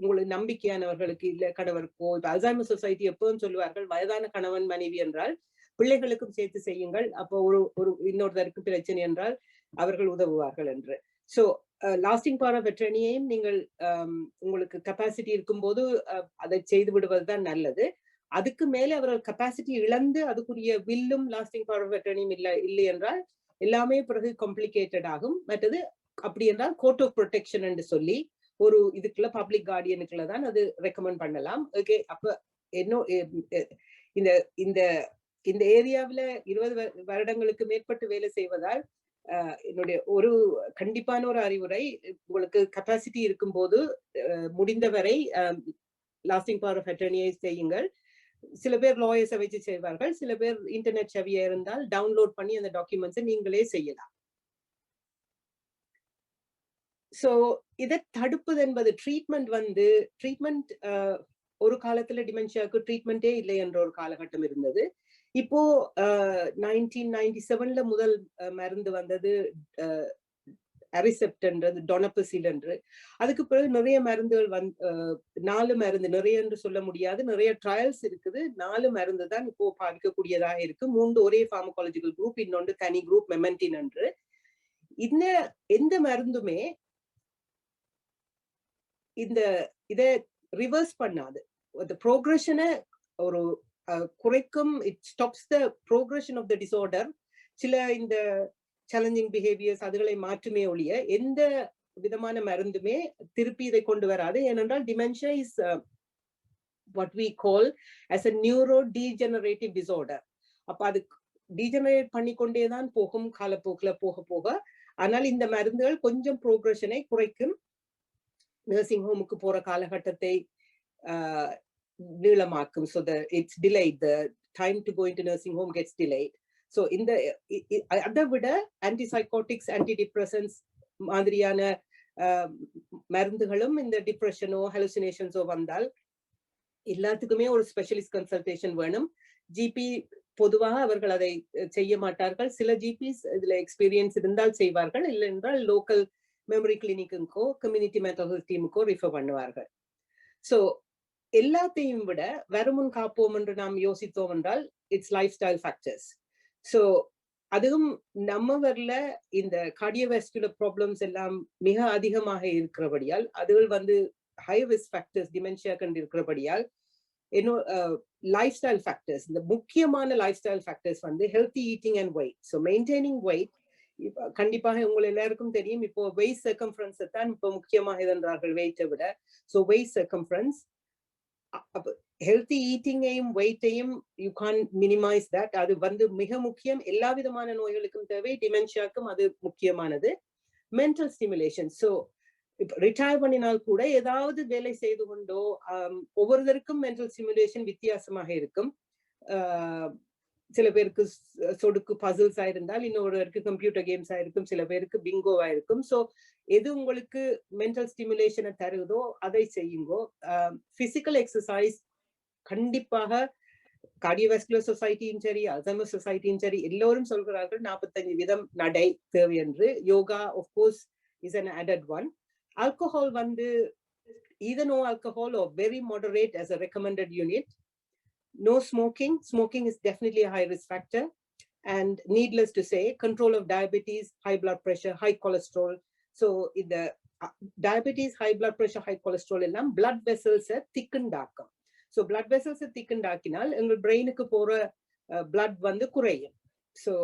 உங்களுக்கு நம்பிக்கையானவர்களுக்கு இல்ல கணவருக்கோ, இப்ப அல்சைமர் சொசைட்டி எப்பவும் சொல்லுவார்கள் வயதான கணவன் மனைவி என்றால் பிள்ளைகளுக்கும் சேர்த்து செய்யுங்கள், அப்போ ஒரு இன்னொருத்தருக்கு பிரச்சனை என்றால் அவர்கள் உதவுவார்கள் என்று. ஸோ லாஸ்டிங் பவர் ஆஃப் அட்டர்னியையும் நீங்கள் உங்களுக்கு கெப்பாசிட்டி இருக்கும்போது அதை செய்து விடுவதுதான் நல்லது. அதுக்கு மேலே அவர்கள் கெப்பாசிட்டி இழந்து அதுக்குரிய வில்லும் லாஸ்டிங் பவர் ஆஃப் அட்டர்னியும் இல்லை என்றால் எல்லாமே பிறகு காம்ப்ளிகேட்டட் ஆகும். மற்றது அப்படி என்றால் கோர்ட் ஆஃப் ப்ரொடெக்ஷன் என்று சொல்லி ஒரு இதுக்குள்ள பப்ளிக் கார்டியனுக்குள்ள தான் அது ரெக்கமெண்ட் பண்ணலாம். ஓகே, அப்ப என்ன இந்த ஏரியாவில 20 வருடங்களுக்கு மேற்பட்டு வேலை செய்வதால் என்னுடைய ஒரு கண்டிப்பான ஒரு அறிவுரை, உங்களுக்கு கெப்பாசிட்டி இருக்கும் போது முடிந்தவரை லாஸ்டிங் பவர் ஆஃப் அட்டர்னியை செய்யுங்கள். சில பேர் லாயர்ஸை வச்சு செய்வார்கள், சில பேர் இன்டர்நெட் சவியா இருந்தால் டவுன்லோட் பண்ணி அந்த டாக்குமெண்ட்ஸை நீங்களே செய்யலாம். ஸோ இதை தடுப்பது என்பது ட்ரீட்மெண்ட் ஒரு காலத்துல டிமென்ஷியாவுக்கு ட்ரீட்மெண்டே இல்லை என்ற ஒரு காலகட்டம் இருந்தது. இப்போ 1997 முதல் மருந்து வந்தது அரிசெப்ட் என்றது, டொனபசில் என்று. அதுக்கு பிறகு நிறைய மருந்துகள் 4 மருந்து, நிறைய என்று சொல்ல முடியாது, நிறைய ட்ரையல்ஸ் இருக்குது. 4 மருந்து தான் இப்போ பாதிக்கக்கூடியதாக இருக்கு. 3 ஒரே பார்மகாலஜிக்கல் குரூப், இன்னொன்று தனி குரூப் மெமென்டின் என்று. எந்த மருந்துமே இதை ரிவர்ஸ் பண்ணாது. ப்ரோக்ரஷனை ஒரு குறைக்கும். It stops the progression of the disorder. சில இந்த சேலஞ்சிங் பிஹேவியர்ஸ் அதுகளை மாற்றுமே ஒழிய எந்த விதமான மருந்துமே திருப்பி இதை கொண்டு வராது. ஏனென்றால் dementia is what we call as a neurodegenerative disorder. அப்ப அது டீஜெனரேட் பண்ணிக்கொண்டேதான் போகும் காலப்போக்கில் போக. ஆனால் இந்த மருந்துகள் கொஞ்சம் ப்ரோக்ரஷனை குறைக்கும். நர்சிங் ஹோமுக்கு போற காலகட்டத்தை நீளமாக்கும். So it's delayed. The time to go into nursing home gets delayed. So அதை விட ஆன்டிசைகோட்டிக்ஸ், ஆன்டிடிப்ரெசன்ஸ் மாதிரியான மருந்துகளும் இந்த டிப்ரெஷனோ ஹலுசினேஷன்ஸோ வந்தால் எல்லாத்துக்குமே ஒரு ஸ்பெஷலிஸ்ட் கன்சல்டேஷன் வேணும். ஜிபி பொதுவாக அவர்கள் அதை செய்ய மாட்டார்கள். சில ஜிபிஸ் இதுல எக்ஸ்பீரியன்ஸ் இருந்தால் செய்வார்கள், இல்லை என்றால் லோக்கல் மெமரி கிளினிக்குக்கோ கம்யூனிட்டி மென்டல் ஹெல்த் டீமுக்கோ ரிஃபர் பண்ணுவார்கள். ஸோ எல்லாத்தையும் விட வருமுன் காப்போம் என்று நாம் யோசித்தோம் என்றால் it's life style factors. So அதுவும் நம்மவர்ல இந்த கார்டியோவாஸ்குலர் ப்ராப்ளம்ஸ் எல்லாம் மிக அதிகமாக இருக்கிறபடியால், அதுகள் ஹை ரிஸ்க் ஃபேக்டர்ஸ் டிமென்ஷியா கண்டு இருக்கிறபடியால் லைஃப் ஸ்டைல் ஃபேக்டர்ஸ், இந்த முக்கியமான life style factors healthy eating and weight. So maintaining weight கண்டிப்பாக உங்கள் எல்லாருக்கும் தெரியும். இப்போ வெயிட் சர்க்கம்ஃபரன்ஸ் தான் இப்போ முக்கியமாக இருந்தார்கள் வெயிட்டை விட. ஸோ வெயிட் சர்க்கம்ஃபரன்ஸ், ஹெல்த்தி ஈட்டிங்கையும் வெயிட்டையும் யூ கான் மினிமைஸ் தட். அது மிக முக்கியம். எல்லா விதமான நோய்களுக்கும் தேவை, டிமென்ஷியாக்கும் அது முக்கியமானது. Mental stimulation. ஸோ இப்ப ரிட்டையர் பண்ணினால் கூட ஏதாவது வேலை செய்து கொண்டோ ஒவ்வொருத்தருக்கும் மென்டல் ஸ்டிமுலேஷன் வித்தியாசமாக இருக்கும். சில பேருக்கு சொடுக்கு பசில்ஸ் ஆயிருந்தால், இன்னொருவருக்கு கம்ப்யூட்டர் கேம்ஸ் ஆயிருக்கும், சில பேருக்கு பிங்கோவா இருக்கும். ஸோ எது உங்களுக்கு மென்டல் ஸ்டிமுலேஷனை தருதோ அதை செய்யுங்கோ. பிசிக்கல் எக்ஸசைஸ் கண்டிப்பாக கார்டியோவாஸ்குலர் சொசைட்டியும் சரி, அல்சைமர் சொசைட்டியும் சரி, எல்லோரும் சொல்கிறார்கள் 45 வீதம் நடை தேவை என்று. Yoga of course is an added one. Alcohol வந்து either no alcohol or very moderate as a recommended unit. No smoking. Smoking is definitely a high risk factor. And needless to say, control of diabetes, high blood pressure, high cholesterol. So in the diabetes, high blood pressure, high cholesterol எல்லாம் blood vessels thicken ஆக்கும். So blood vessels thicken ஆக்கினால் எங்கள் பிரெயினுக்கு போற blood வந்து குறையும். So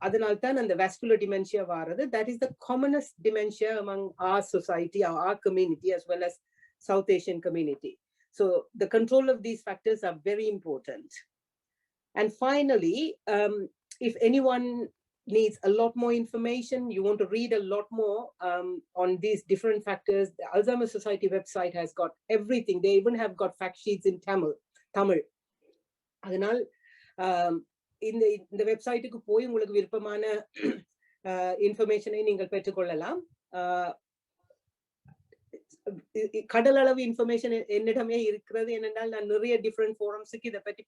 அதனால்தான் அந்த vascular dementia வாரது. That is the commonest dementia among our society, our community, as well as South Asian community. So the control of these factors are very important. And finally, if anyone needs a lot more information, you want to read a lot more on these different factors, the Alzheimer's Society website has got everything. They even have got fact sheets in Tamil. அதனால் இந்த வெப்சைட்டுக்கு போய் உங்களுக்கு விருப்பமான இன்ஃபர்மேஷனை நீங்கள் பெற்றுக்கொள்ளலாம். கடல் அளவு இன்ஃபர்மேஷன் என்னிடமே இருக்கிறது. என்னென்றால் நான் நிறைய டிஃப்ரெண்ட் ஃபோரம்ஸுக்கு இதை பற்றி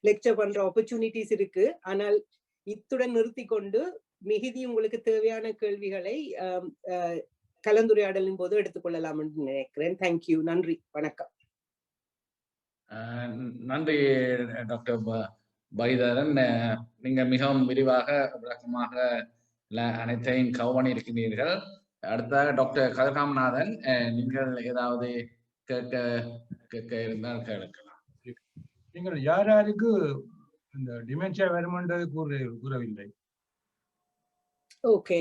லெக்சர் பண்ற ஆப்பர்ச்சுனிட்டிஸ் இருக்கு. ஆனால் இத்துடன் நிறுத்தி கொண்டு மிகுதி உங்களுக்கு தேவையான கேள்விகளை கலந்துரையாடலின் போது எடுத்துக்கொள்ளலாம் என்று நினைக்கிறேன். தேங்க்யூ. நன்றி, வணக்கம். நன்றி டாக்டர் பைதரன். நீங்க மிகவும் விரிவாக விளக்கமாக அனைத்தையும் கவனி இருக்கின்றீர்கள். அடுத்ததாக டாக்டர் கதிர்காமநாதன், நீங்கள் ஏதாவது கேட்க இருந்தால் கேட்கலாம். நீங்கள் யார் யாருக்கு இந்த டிமென்ஷியா வருமென்றது கூறவில்லை. ஓகே,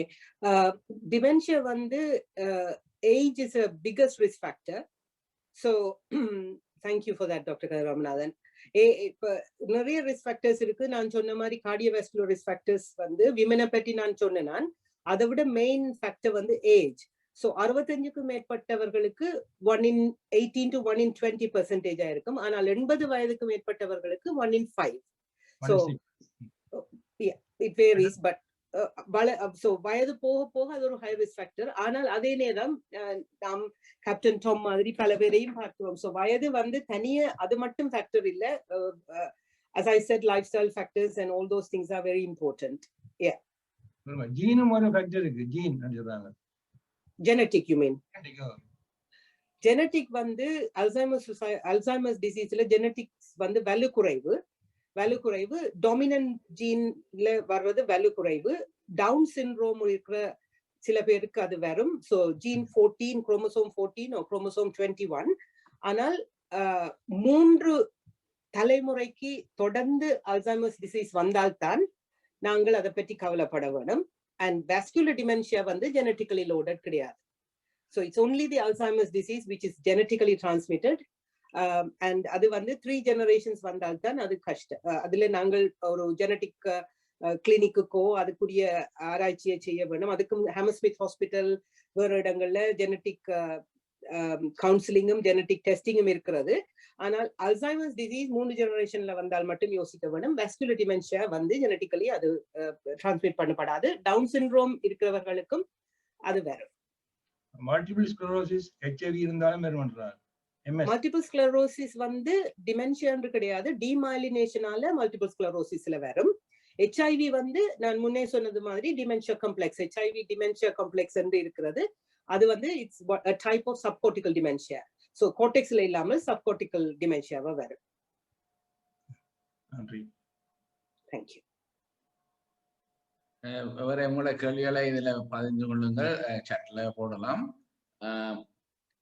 டிமென்ஷியா வந்து age is a biggest risk factor. So thank you for that, Dr. Kadiramnathan. இப்ப நிறைய ரிஸ்க் ஃபேக்டர்ஸ் இருக்கு. நான் சொன்ன மாதிரி கார்டியோவாஸ்குலர் ரிஸ்க் ஃபேக்டர்ஸ் வந்து விமனை பற்றி நான் சொன்னேன். அதை விட மெயின் ஃபேக்டர் வந்து ஏஜ். ஸோ 65க்கு மேற்பட்டவர்களுக்கு 1 in 18 to 1 in 20% ஆயிருக்கும். ஆனால் 80 வயதுக்கு மேற்பட்டவர்களுக்கு 1 in 5. So it varies. But so வயது போக போக அது ஒரு ஹை ரிஸ்க் ஃபேக்டர். ஆனால் அதே நேரம் நாம் கேப்டன் டாம் மாதிரி பல பேரையும் பார்க்கிறோம். ஸோ வயது வந்து தனியே அது மட்டும் ஃபேக்டர் இல்லை. as I said, lifestyle factors and all those things are very important. Yeah. ஜீனும் ஒரு ஃபேக்டர் இருக்கு. ஜீன் சொல்றாங்க. Genetic you mean? ஜெனடிக் வந்து அல்சைமர்ஸ் டிசீஸ்ல ஜெனடிக்ஸ் வந்து வேல்யூ குறைவு. டாமினன்ட் ஜீன்ல வர்றது வேல்யூ குறைவு. டவுன் சிண்ட்ரோம் இருக்கிற சில பேருக்கு அது வரும். So gene 14, chromosome 14 chromosome 21. ஆனால் 3 தலைமுறைக்கு தொடர்ந்து அல்சைமர்ஸ் டிசீஸ் வந்தால்தான் நாங்கள் அதை பற்றி கவலைப்பட வேணும். அண்ட் வாஸ்குலர் டிமென்ஷியா வந்து ஜெனட்டிக்கலி லோடட் கிடையாது. So it's only the Alzheimer's disease which is genetically transmitted. And அது வந்து 3 generations வந்தால்தான் அது கஷ்டம். அதுல நாங்கள் ஒரு ஜெனட்டிக் கிளினிக்குக்கோ அதுக்குரிய ஆராய்ச்சியை செய்ய வேணும். அதுக்கும் ஹேமர்ஸ்மித் ஹாஸ்பிட்டல் வேறு இடங்கள்ல ஜெனட்டிக் கவுன்சிலிங்கும் ஜெனட்டிக் டெஸ்டிங்கும் இருக்கிறது. ஆனால் அல்சைமர்ஸ் டிசீஸ் 3 generationல வந்தால் மட்டும் யோசிக்க வேணும். வாஸ்குலர் டிமென்ஷியா வந்து ஜெனட்டிக்கலி அது டிரான்ஸ்மிட் பண்ணப்படாது. டவுன் சிண்ட்ரோம் இருக்கிறவர்களுக்கும் அது வரும். மல்டிபிள் ஸ்க்ளரோசிஸ் HIV இருந்தாலும் வரும்ன்றார். மல்டிபிள் ஸ்க்ளரோசிஸ் வந்து டிமென்ஷியா என்று கிடையாது, டிமைலினேஷனால மல்டிபிள் ஸ்க்ளரோசிஸ்ல வரும். HIV வந்து நான் முன்னே சொன்னது மாதிரி dementia complex, HIV dementia complex என்று இருக்கிறது. அது வந்து it's a type of subcortical dementia. So cortexல இல்லாமல் subcortical dementiaவா வரும். நன்றி. Thank you. வேற உங்களோட கேள்விகளை இதுல பதிந்து கொள்ளுங்கள், சாட்ல போடலாம்.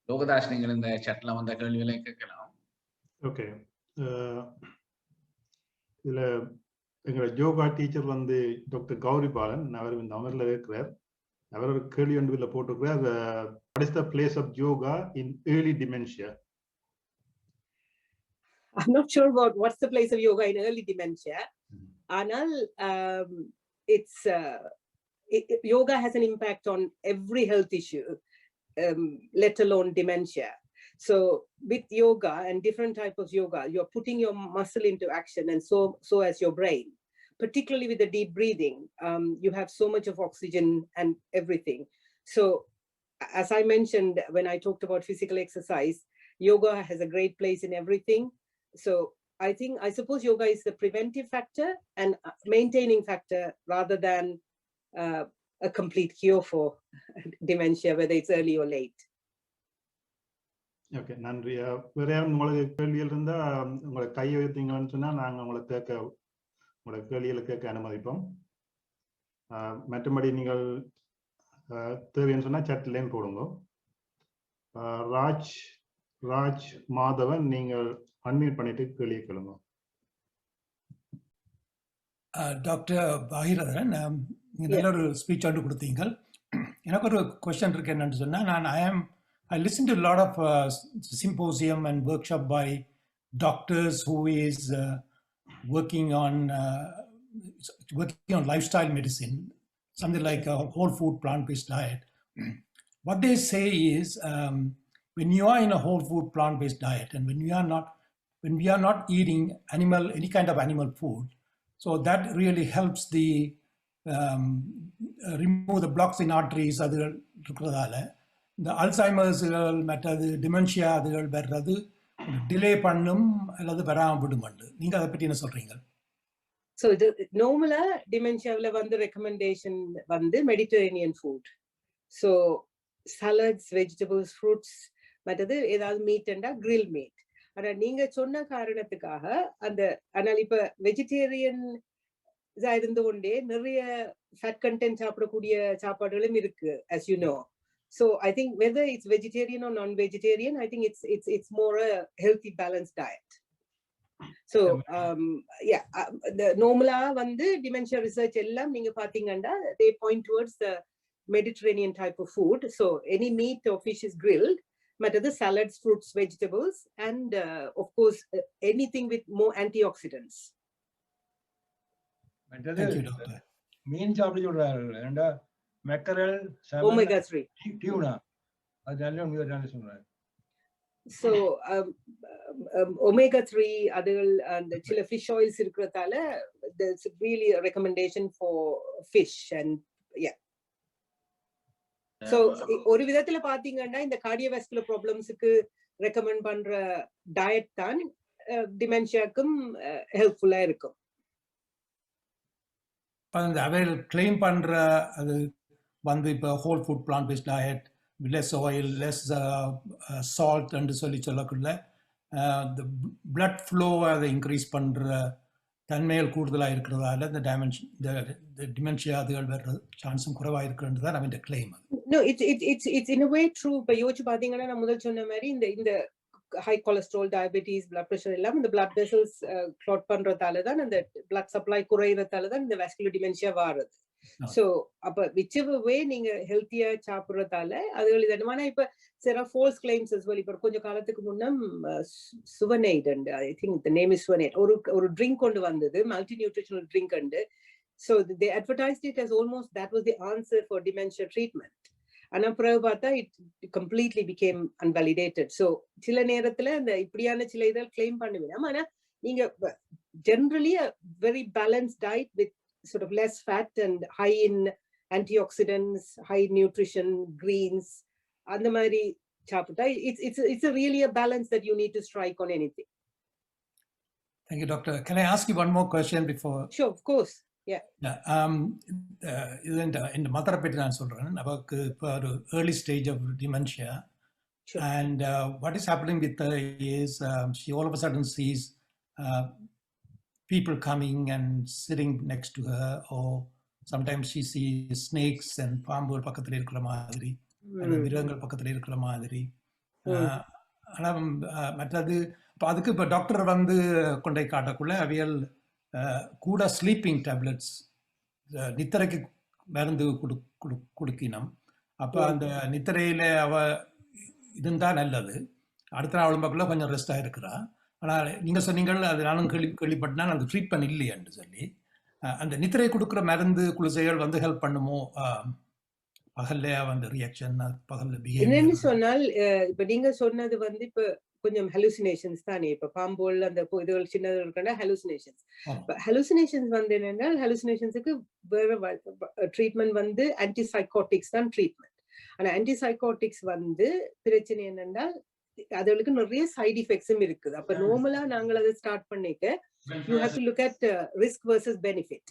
லோகதாஸ், நீங்கள் இந்த சாட்ல வந்த கேள்விகளை கேட்கலாம். ஓகே, இதுல எங்களோட யோகா டீச்சர் வந்து டாக்டர் கௌரி பாலன், அவர் இந்த அமர்ல இருக்கிறார். அவர் ஒரு கேள்வி ஒன்றில் போட்டிருக்கிறார், what is the place of yoga in early dementia? I'm not sure about what's the place of yoga in early dementia. Anal yoga has an impact on every health issue, let alone dementia. So with yoga and different type of yoga, you're putting your muscle into action, and so as your brain, particularly with the deep breathing, you have so much of oxygen and everything. So as I mentioned when I talked about physical exercise, yoga has a great place in everything. So I suppose yoga is the preventive factor and maintaining factor rather than a complete cure for dementia, whether it's early or late. Okay, நன்றி. வேற யாரும் உங்களுக்கு கேள்விகள் இருந்தா உங்களை கை உயர்த்தீங்கன்னு சொன்னா நாங்க உங்களை கேள்விகளை கேட்க அனுமதிப்போம். மற்றபடி நீங்கள் தேவைன்னு சொன்னா சட்லேயும் போடுங்க. ராஜ் மாதவன், நீங்கள் அன்மியூட் பண்ணிட்டு கேள்வியை கேளுங்க. டாக்டர் பாகிரதன், நீங்க நல்ல ஒரு ஸ்பீச் ஆண்டு கொடுத்தீங்க. எனக்கு ஒரு கொஸ்டின் இருக்கு. என்னன்னு சொன்னா, I listened to a lot of symposium and workshop by doctors who is working on lifestyle medicine, something like a whole food plant-based diet. What they say is, when you are in a whole food plant-based diet, and when we are not eating any kind of animal food, so that really helps the remove the blocks in arteries. அது இருக்கிறதால இந்த அல்சைமர்ஸ்கள் மற்றது டிமென்ஷியா அதுகள் வர்றது டிலே பண்ணும் அல்லது வராம விடுமண்டு. நீங்க அதை பற்றி என்ன சொல்றீங்க? So நார்மலா டிமென்ஷியாவில் வந்து ரெக்கமெண்டேஷன் வந்து Mediterranean food. So salads, vegetables, fruits, மற்றது ஏதாவது மீட்ண்டா கிரில் மீட். ஆனா நீங்க சொன்ன காரணத்துக்காக ஆனால் இப்ப வெஜிடேரியன் இருந்து கொண்டே நிறைய ஃபேட் கண்டென்ட் சாப்பிடக்கூடிய சாப்பாடுகளும் இருக்கு, as you know. So I think whether it's vegetarian or non-vegetarian, I think it's more a healthy, balanced diet. So the normala வந்து dementia research எல்லாம் நீங்க பாத்தீங்கன்னா they point towards the Mediterranean type of food. So any meat or fish is grilled, but other salads, fruits, vegetables, and of course anything with more antioxidants. Thank you, doctor. மீன் சாப்பிட சொல்றாரு. ஏண்டா மேக்கரல், omega 3, டியூனா, அதெல்லாம் நீங்க சொல்றாரு. So omega 3 அதுகள் அந்த சில fish oils இருக்கிறதால there's really a recommendation for fish and yeah. So ஒரு விதத்துல பாத்தீங்கன்னா இந்த கார்டியோவாஸ்குலர் ப்ராப்ளம்ஸ்க்கு ரெக்கமெண்ட் பண்ற டயட் தான் டிமென்ஷியாக்கும் ஹெல்ப்ஃபுல்லா இருக்கும். அவைகள் கிளைம் பண்ற அது வந்து இப்போ whole food plant based diet, less oil, less salt என்று சொல்லக்குள்ள இந்த பிளட் ஃப்ளோ அதை இன்க்ரீஸ் பண்ற தன்மைகள் கூடுதலாக இருக்கிறதால இந்த டிமென்ஷியா அதுகள் வர்ற சான்ஸும் குறைவாக இருக்குன்றது தான் அவன் claim. No, it's in a way true. இப்போ யோசிச்சு பாத்தீங்கன்னா நான் முதல் சொன்ன மாதிரி இந்த high cholesterol, diabetes, blood pressure எல்லாம் இந்த பிளட் வெசல்ஸ் கிளாட் பண்றதால தான் அந்த பிளட் சப்ளை குறையறதால தான் இந்த வாஸ்குலர் டிமென்ஷியா வருது. சோ அப்ப whichever way நீங்க ஹெல்த்தியா சாப்பிடுறதால அதுகள் இதமான இப்ப சில false claims as well. இப்ப கொஞ்ச காலத்துக்கு முன்னம் சுவனைட் and I think the name is Suvanate ஒரு ட்ரிங்க் கொண்டு வந்தது, multi nutritional drink and so they advertised it as almost that was the answer for dementia treatment. ஆனா பிறகு பார்த்தா it completely became unvalidated. So சில நேரத்துல இந்த இப்படியான சில இதை கிளைம் பண்ணுவீங்க. ஆனா நீங்க generally a very balanced diet with sort of less fat and high in antioxidants, high nutrition, greens, and the mari chaputa, it's a really a balance that you need to strike on anything. Thank you, doctor. Can I ask you one more question before? Sure, of course. Yeah. இந்த மதரை பற்றி நான் சொல்றேன். நமக்கு இப்போ ஒரு early stage of dementia. Sure. And what is happening with her is she all of a sudden sees people coming and sitting next to her, or sometimes she sees snakes and பாம்பு பக்கத்துல இருக்கிற மாதிரி, மிருகங்கள் பக்கத்துல இருக்கிற மாதிரி. ஆனா மற்றது அதுக்கு இப்போ டாக்டர் வந்து கொண்டை காட்டக்குள்ள அவியல் கூட ஸ்லீப்பிங் டேப்லெட்ஸ், நித்திரைக்கு மருந்து கொடுக்கினோம். அப்போ அந்த நித்திரையில அவ இருந்தா நல்லது, அடுத்த நாள் உடம்புக்குள்ள கொஞ்சம் ரெஸ்டாக இருக்கிறா. ஆனால் நீங்கள் சொன்னீங்கள் அது நானும் கேள்விப்பட்டேன், அந்த ட்ரீட்மெண்ட் இல்லையென்று சொல்லி. அந்த நித்திரை கொடுக்குற மருந்து குளிசைகள் வந்து ஹெல்ப் பண்ணுமோ பகல்ல வந்து ரியாக்ஷன், பகல்ல என்னன்னு பிஹேவியர். சொன்னால் இப்ப நீங்க சொன்னது வந்து இப்ப கொஞ்சம் ஹலுசினேஷன்ஸ் தானே. இப்ப பாம்போல் அந்த இதுகள் சின்னது இருக்கா ஹலுசினேஷன்ஸ். ஹலுசினேஷன்ஸ் வந்து என்னன்னா, ஹலுசினேஷன்ஸுக்கு வேற ட்ரீட்மெண்ட் வந்து ஆன்டிசைகோட்டிக்ஸ் தான் ட்ரீட்மெண்ட். ஆனா ஆன்டிசைகோட்டிக்ஸ் வந்து பிரச்சனை என்னன்னா அதுகளுக்கு நிறைய சைடு எஃபெக்ட்ஸும் இருக்குது. அப்ப நார்மலா நாங்கள் அதை ஸ்டார்ட் பண்ணிக்க you have to look at risk versus benefit.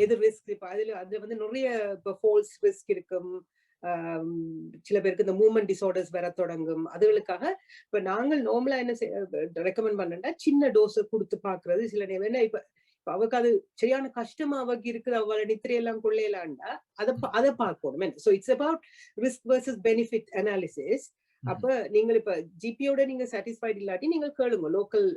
எது ரிஸ்க்? இப்ப அதுல வந்து நிறைய இப்ப ஃபால்ஸ் ரிஸ்க் இருக்கும். சில பேருக்கு இந்த மூவ்மெண்ட் டிசார்டர்ஸ் வர தொடங்கும். அதுகளுக்காக இப்ப நாங்கள் நார்மலா என்ன ரெக்கமெண்ட் பண்ணா சின்ன டோஸ் கொடுத்து பாக்குறது. சில நேரம் இப்ப அவக்கு அது சரியான கஷ்டமா அவக்கு இருக்குது, அவளை நித்திரையெல்லாம் கொள்ளையலாண்டா அதை பார்க்கணும். So it's about risk versus benefit analysis. அப்ப நீங்கள் இப்ப ஜிபியோட நீங்க சாட்டிஸ்ஃபைட் இல்லாட்டி நீங்கள் கேளுங்க லோக்கல்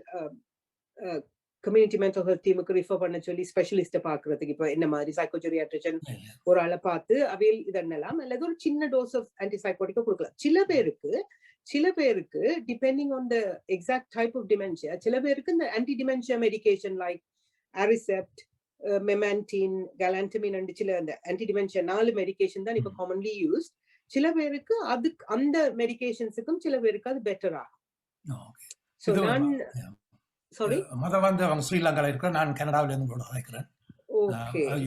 கம்யூனிட்டி மென்டல் ஹெல்த் டீமுக்கு ரிஃபர் பண்ண சொல்லி ஸ்பெஷலிஸ்ட பாக்குறதுக்கு. இப்ப என்ன மாதிரி சைக்கோஜெரியாட்ரிஷன் ஒரு ஆளை பார்த்து அவையில் இதென்னலாம் அல்லது ஒரு சின்ன டோஸ் ஆஃப் ஆன்டிசைகோட்டிக்கா கொடுக்கலாம். சில பேருக்கு depending on the exact type of dementia, சில பேருக்கு இந்த anti dementia medication like Aricept, memantine, galantamine and சில அந்த ஆன்டி டிமென்ஷியா 4 மெடிகேஷன் தான் இப்ப காமன்லி யூஸ். சில பேருக்கு அதுக்கு அந்த மெடிகேஷன்ஸுக்கும் சில பேருக்கு அது பெட்டர் ஆகும். சோ நான் மத வந்து அவங்க ஸ்ரீலங்கால இருக்கிற, நான் கனடாவில இருந்து கூட அழைக்கிறேன்.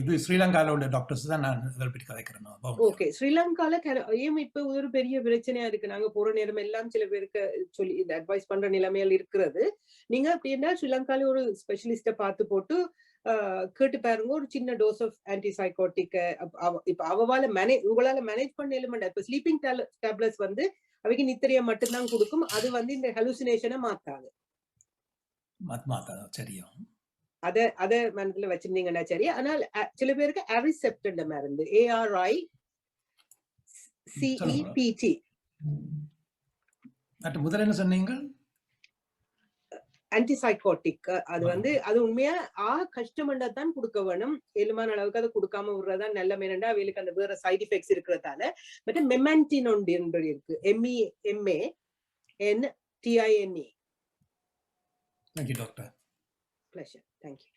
இது ஸ்ரீலங்கால உள்ள டாக்டர்ஸ் தான் நான் பற்றி கதைக்கிறேன். ஓகே, ஸ்ரீலங்கால ஏன் இப்ப ஒரு பெரிய பிரச்சனையா இருக்கு. நாங்க போற நேரம் எல்லாம் சில பேருக்கு சொல்லி அட்வைஸ் பண்ற நிலைமையில் இருக்கிறது. நீங்க அப்படின்னா ஸ்ரீலங்கால ஒரு ஸ்பெஷலிஸ்ட பார்த்து போட்டு கேட்டு பாருங்க, ஒரு சின்ன டோஸ் ஆஃப் ஆன்டிசைகோட்டிக். இப்ப உங்களால மேனேஜ் பண்ண எலிமெண்ட் இப்ப ஸ்லீப்பிங் டேப்லெட்ஸ் வந்து அவைக்கு நித்திரையை மட்டும்தான் கொடுக்கும். அது வந்து இந்த ஹலுசினேஷனை மாத்தாது. சரியா அத மனதுல வச்சிருந்தீங்கன்னா சரி. ஆனால் சில பேருக்கு அரிசெப்ட் மருந்து ARICEPT. முதல்ல என்ன சொன்னீங்க? ஆன்டிசைகோட்டிக். அது வந்து அது உண்மையா கஷ்டமண்டா கொடுக்க வேணும். எலுமான அளவுக்கு அதை கொடுக்காம விடுறதான் நல்ல. மேனண்டா அவைகளுக்கு அந்த வேற சைடு எஃபெக்ட்ஸ் இருக்கிறதால. பட் மெமான்டின் ஒன்று என்பது இருக்கு, MEMANTINE. Thank you, doctor. Pleasure. Thank you.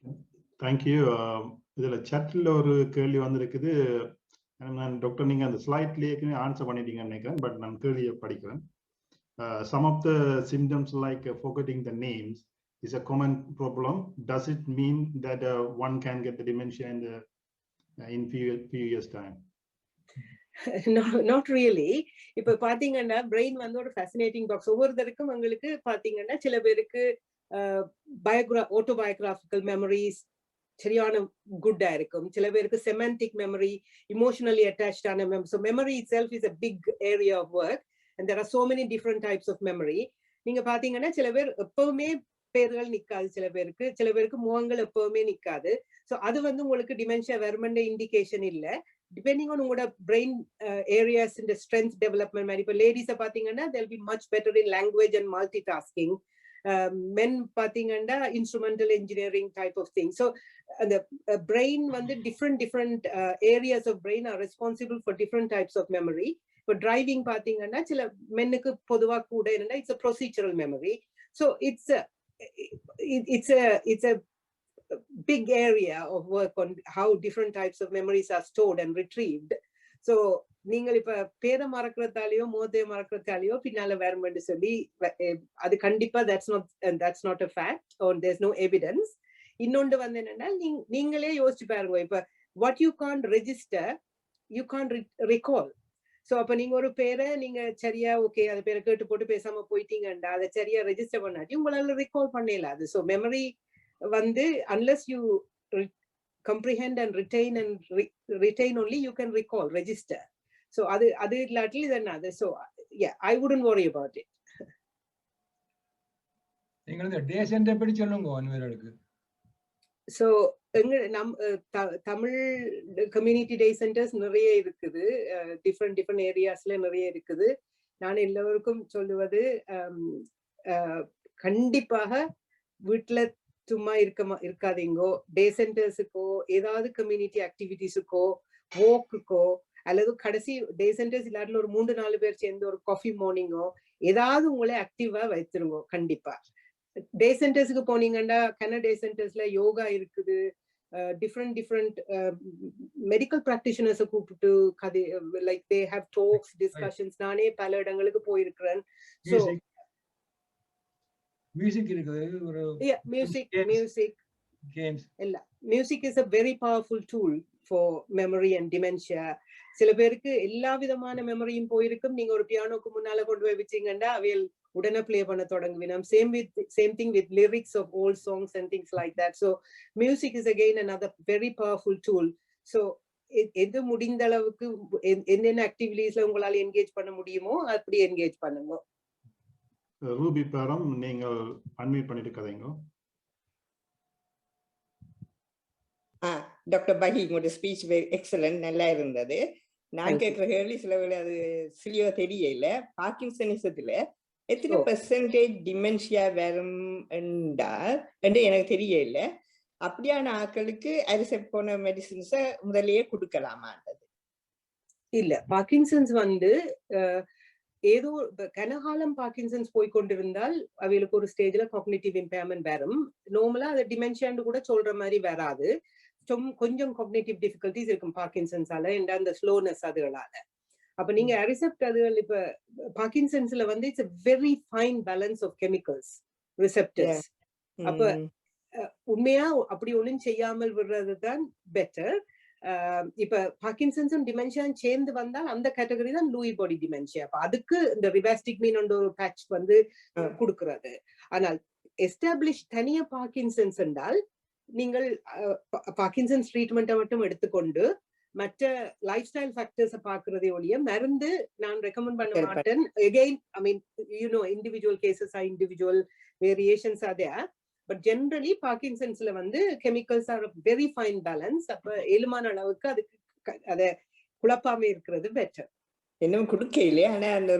Thank you. இதுல chatல ஒரு கேள்வி வந்திருக்குது. நான் டாக்டர் நீங்க அந்த ஸ்லைட்லயே ஆன்சர் பண்ணிட்டீங்கன்னு நினைக்கிறேன். பட் நான் கேள்வியை படிக்கிறேன். Some of the symptoms like forgetting the names is a common problem. Does it mean that one can get the dementia in few years time? No, not really. இப்ப பாத்தீங்கன்னா பிரெயின் வந்து ஒரு ஃபேசினேட்டிங் பாக்ஸ். ஒவ்வொருத்தருக்கும் உங்களுக்கு பாத்தீங்கன்னா சில பேருக்கு autobiographical memories சரியான குட்டா இருக்கும். சில பேருக்கு செமண்டிக் மெமரி, இமோஷனலி அட்டாச்ட் ஆன memory. So memory itself is a big area of work and there are so many different types of memory. நீங்க பாத்தீங்கன்னா சில பேர் எப்பவுமே பேர்கள் நிக்காது, சில பேருக்கு முகங்கள் எப்பவுமே நிக்காது. சோ அது வந்து உங்களுக்கு டிமென்ஷியா வருமென்ற இண்டிகேஷன் இல்ல. டிபெண்டிங் ஆன் உங்களோட பிரெயின் ஏரியாஸ் இந்த ஸ்ட்ரென்த் டெவலப்மெண்ட் மாதிரி. இப்ப லேடிஸை பாத்தீங்கன்னா they'll be much better in language and multitasking. men பாத்தீங்கன்னா instrumental engineering type of thing. So அந்த பிரெயின் வந்து different areas of brain are responsible for different types of memory. இப்போ டிரைவிங் பாத்தீங்கன்னா சில மென்னுக்கு பொதுவாக கூட என்னன்னா it's a procedural memory. So it's a big area of work on how different types of memories are stored and retrieved. So நீங்கள் இப்ப பேரை மறக்கிறதாலேயோ மோதைய மறக்கிறதாலேயோ பின்னால வேறுமென்று சொல்லி அது கண்டிப்பா that's not a fact or there's no evidence. இன்னொன்று வந்து என்னன்னா நீங்களே யோசிச்சு பாருங்க. இப்ப what you can't register you can't recall. So அப்ப நீங்க ஒரு பேரை நீங்க சரியா ஓகே அந்த பேரை கேட்டு போட்டு பேசாம போயிட்டீங்கண்டா அதை சரியா ரெஜிஸ்டர் பண்ணாட்டி உங்களால recall பண்ணல. அது ஸோ மெமரி வந்து unless you comprehend and retain only you can recall, register. So அது இல்லாட்டி இதென்ன. So yeah, I wouldn't worry about it. நீங்க இந்த டே சென்டர் எப்படி சொல்லுங்க அன்வருக்கு? So தமிழ் கம்யூனிட்டி டே சென்டர்ஸ் நிறைய இருக்குது, டிஃப்ரெண்ட் ஏரியாஸ்ல நிறைய இருக்குது. நான் எல்லோருக்கும் சொல்லுவது கண்டிப்பாக வீட்டுல சும்மா இருக்காதீங்கோ. டே சென்டர்ஸுக்கோ ஏதாவது கம்யூனிட்டி ஆக்டிவிட்டிஸுக்கோ வாக்குக்கோ அல்லது கடைசி டே சென்டர்ஸ் இல்லாட்டில் ஒரு 3-4 பேர் சேர்ந்து ஒரு காஃபி மார்னிங்கோ ஏதாவது உங்களை ஆக்டிவா வைத்திருங்கோ. கண்டிப்பா டே சென்டர்ஸுக்கு போனீங்கன்னா டே சென்டர்ஸ்ல யோகா இருக்குது, different medical practitioners கூப்பிட்டு கதை, like they have talks, discussions. நானே பல இடங்களுக்கு போயிருக்கிறேன். So மியூசிக் இருக்குது, ஒரு yeah, music games. Music is a very powerful tool for memory and dementia. சில பேருக்கு எல்லா விதமான மெமரியும் போயிருக்கும். நீங்க ஒரு பியானோக்கு முன்னால கொண்டு போய் வச்சீங்கன்னா அவையில் உடனே பிளே பண்ண தொடங்குவினோம். Same thing with lyrics of old songs and things like that. So music is again another very powerful tool. So எது முடிந்த அளவுக்கு என்னென்ன ஆக்டிவிட்டீஸ்ல உங்களால என்கேஜ் பண்ண முடியுமோ அப்படி என்கேஜ் பண்ணுங்க. ரூபி பாரம், நீங்கள் அன்மியூட் பண்ணிட்டு கதைங்க. டாக்டர் பஹி, உங்களுடைய ஸ்பீச் எக்ஸலன்ட், நல்லா இருந்தது. நான் கேட்கிற கேள்வி சில வேளை அது சிலியோ தெரியல. பார்க்கின்சனிசத்துல எத்தனை பெர்சன்டேஜ் டிமென்ஷியா வரும் என்று எனக்கு தெரியல. அப்படியான ஆட்களுக்கு அரிசெப்ட் போன மெடிசின்ஸை முதலையே கொடுக்கலாமான்றது இல்ல. பார்க்கின்சன்ஸ் ஏதோ கனகாலம் பார்க்கின்சன்ஸ் போய்கொண்டிருந்தால் அவைகளுக்கு ஒரு ஸ்டேஜ்ல காக்னிட்டிவ் இம்பேர்மெண்ட் வரும். நார்மலா அதை டிமென்ஷியான்னு கூட சொல்ற மாதிரி வராது. கொஞ்சம் காக்னிட்டிவ் டிஃபிகல்டிஸ் இருக்கும் பார்க்கின்சன்ஸால, அந்த ஸ்லோனஸ் அதுகளால. அப்ப நீங்க அரிசெப்ட் அதுகள் இப்ப பார்க்கின்சன்ஸ்ல it's a very fine balance of chemicals receptors. அப்ப உண்மையா அப்படி ஒண்ணும் செய்யாமல் விடுறதுதான் பெட்டர். இப்ப பார்க்கின்சன்ஸும் டிமென்ஷியாவும் சேர்ந்து வந்தால் அந்த கேட்டகரி தான் லூயி பாடி டிமென்ஷியா. அப்ப அதுக்கு இந்த ரிவாஸ்டிக்மின் ஒரு பேட்ச் கொடுக்கிறது. ஆனால் எஸ்டாப்ளிஷ் தனியா பார்க்கின்சன்ஸ் என்றால் நீங்கள் பார்க்கின்சன்ஸ் ட்ரீட்மெண்ட்டை மட்டும் எடுத்துக்கொண்டு மற்ற லைஃப் ஸ்டைல் ஃபேக்டர்ஸை பாக்குறதே ஒழிய மருந்து நான் ரெக்கமெண்ட் பண்ண மாட்டேன். Again I mean individual cases or individual variations are there. But generally பார்க்கின்சன்ஸ்ல chemicals are very fine balance. அப்ப ஏழுமான அளவுக்கு அதுக்கு அதை குழப்பாம இருக்கிறது பெட்டர். இன்னும் கொடுக்க இல்லையா? ஆனா அந்த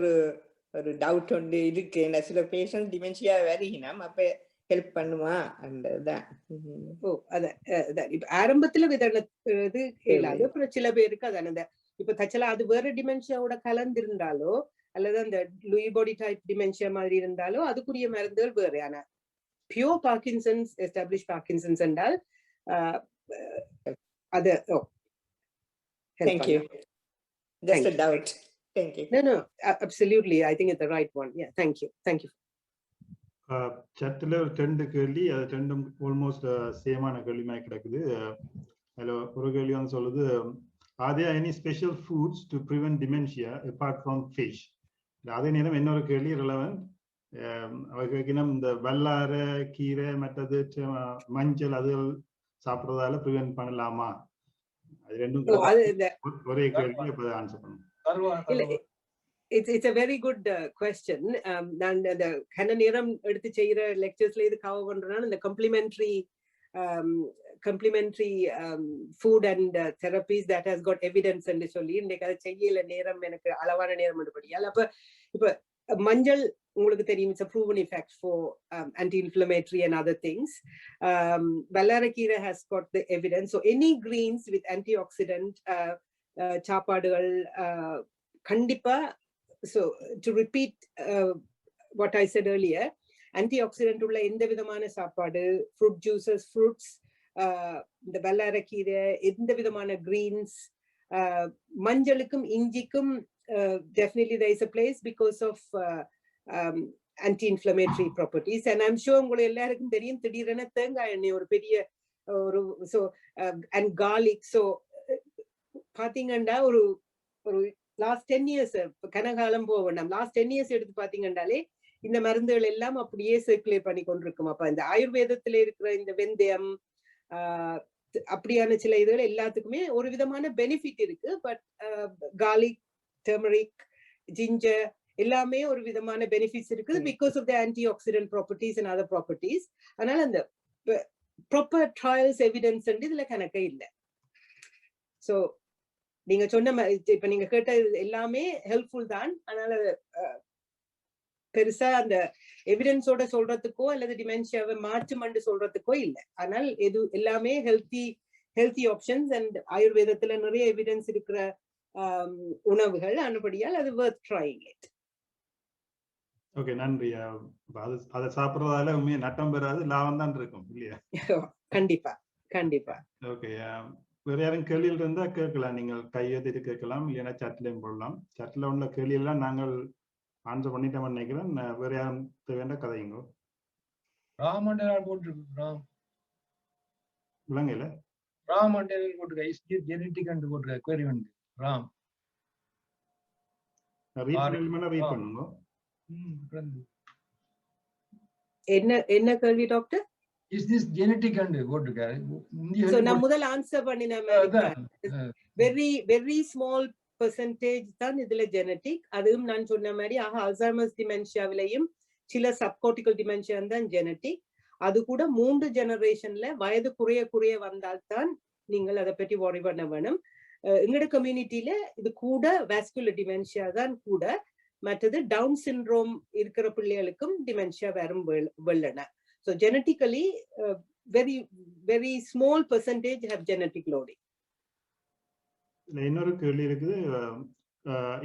ஒரு டவுட் ஒன்று இருக்கு. சில பேஷண்ட் டிமென்ஷியா வருகினோம், அப்ப ஹெல்ப் பண்ணுமா அந்ததான். இப்ப ஆரம்பத்துல இது இல்லாது. அப்புறம் சில பேருக்கு அதான இப்ப தச்சலா அது வேற டிமென்ஷியாவோட கலந்திருந்தாலோ அல்லது அந்த லூயி பாடி டைப் டிமென்ஷியா மாதிரி இருந்தாலோ அதுக்குரிய மருந்துகள் வேற. ஆனா பியூர் பார்க்கின்சன்ஸ், எஸ்டாப்ளிஷ் பார்க்கின்சன்ஸ் என்றால் அது Thank you. Just a doubt. Thank you. No, absolutely. I think it's the right one. Yeah, thank you. சட்டில் 2 கேள்வி, அது 2ம் ஆல்மோஸ்ட் சேமான கேள்வி மாதிரி கிடக்குது. அதில் ஒரு கேள்வி சொல்லுது, are there any special foods to prevent dementia apart from fish? அதே நேரம் இன்னொரு கேள்வி ரிலவென்ட். அவர்களுக்கினம் இந்த வல்லார கீரை மற்றது மஞ்சள் அது சாப்பிட்றதால ப்ரிவென்ட் பண்ணலாமா? அது ரெண்டும் ஒரே கேள்வி. இப்போ ஆன்சர் பண்ணுங்க. It's a very good question. நான் அந்த கன நேரம் எடுத்து செய்யற லெக்சர்ஸ்ல இது கவர் பண்றேன்னா இந்த complementary food and therapies that has got evidence என்று சொல்லி இன்னைக்கு அதை செய்யல நேரம் எனக்கு அளவான நேரம் எடுப்படியால். அப்ப இப்ப மஞ்சள் உங்களுக்கு தெரியும், it's a proven effect for anti-inflammatory and other things. வல்லாரக்கீரை has got the evidence. So any greens with antioxidant சாப்பாடுகள் கண்டிப்பா. So to repeat what I said earlier, antioxidant உள்ள எந்த விதமான சாப்பாடு, fruit juices, fruits, இந்த வல்லாரக்கீரை, எந்த விதமான greens, மஞ்சளுக்கும் இஞ்சிக்கும் definitely there is a place because of anti-inflammatory properties. And I'm sure உங்களை எல்லாருக்கும் தெரியும், திடீரென தேங்காய் எண்ணெய் ஒரு பெரிய ஒரு and garlic. So பாத்தீங்கன்னா ஒரு லாஸ்ட் 10 years கனகாலம் போக வேண்டாம், லாஸ்ட் 10 years எடுத்து பாத்தீங்கன்னாலே இந்த மருந்துகள் எல்லாம் அப்படியே சர்க்குலேட் பண்ணி கொண்டிருக்கும். அப்ப இந்த ஆயுர்வேதத்துல இருக்கிற இந்த வெந்தயம் அப்படியான சில இதுகள் எல்லாத்துக்குமே ஒரு விதமான பெனிஃபிட் இருக்கு. பட் கார்லிக், டர்மரிக், ஜிஞ்சர் எல்லாமே ஒரு விதமான பெனிஃபிட்ஸ் இருக்குது because of the anti oxidant properties and other properties. அதனால அந்த ப்ராப்பர் ட்ரையல்ஸ் எவிடன்ஸ் இதுல கணக்கே இல்லை. ஸோ நீங்க சொன்ன இப்ப நீங்க கேட்ட எல்லாமே ஹெல்ப்ஃபுல் தான். அதனால பெருசா அந்த எவிடன்ஸோட சொல்றதுக்கோ அல்லது டிமென்ஷியாவை மாற்றுமண்டு சொல்றதுக்கோ இல்லை. ஆனால் இது எல்லாமே ஹெல்த்தி ஆப்ஷன்ஸ் அண்ட் ஆயுர்வேதத்துல நிறைய எவிடன்ஸ் இருக்கிற உணவுகள். அனுபடியால் அது வர்த் ட்ரையிங் இட். ஓகே, நன்றி. அதை சாப்பிடுறதால உண்மையை நட்டம் பெறாது, லாபம் தான் இருக்கும் இல்லையா? கண்டிப்பா. கண்டிப்பா. ஓகே, வேற யாரும் கேள்வியில் இருந்தா கேட்கலாம், நீங்கள் கையெழுத்திட்டு கேட்கலாம், இல்லைன்னா சட்லையும் போடலாம். சட்டில் உள்ள கேள்வியெல்லாம் நாங்கள் ஆன்சர் பண்ணிட்டோம்னு நினைக்கிறேன். வேற யாரும் தேவையான கதைங்க ராமண்டேல் போட்டிருக்கு. விலங்கையில ராமண்டேல் போட்டிருக்க. இஸ் ஜெனட்டிக் அண்ட் போட்டிருக்க. query வந்து ராம் ரீட் பண்ணுங்க. என்ன கேள்வி doctor? Is this genetic and போட்டிருக்காரு. So நான் முதல் ஆன்சர் பண்ணின very small percentage தான் இதுல ஜெனடிக். அதுவும் நான் சொன்ன மாதிரி அல்சைமர்ஸ் டிமென்ஷியாவிலையும் சில சப்கார்டிகல் டிமென்ஷியா தான் ஜெனடிக். அது கூட 3 ஜெனரேஷன்ல வயது குறைய வந்தால்தான் நீங்கள் அதை பற்றி worry பண்ண வேணும். எங்களோட கம்யூனிட்டியில இது கூட வாஸ்குலர் டிமென்ஷியா தான் கூட. மற்றது டவுன் சிண்ட்ரோம் இருக்கிற பிள்ளைகளுக்கும் டிமென்ஷியா வரும் வெள்ளன. So genetically, very small percentage have genetic loading. இன்னொரு கேள்வி இருக்குது.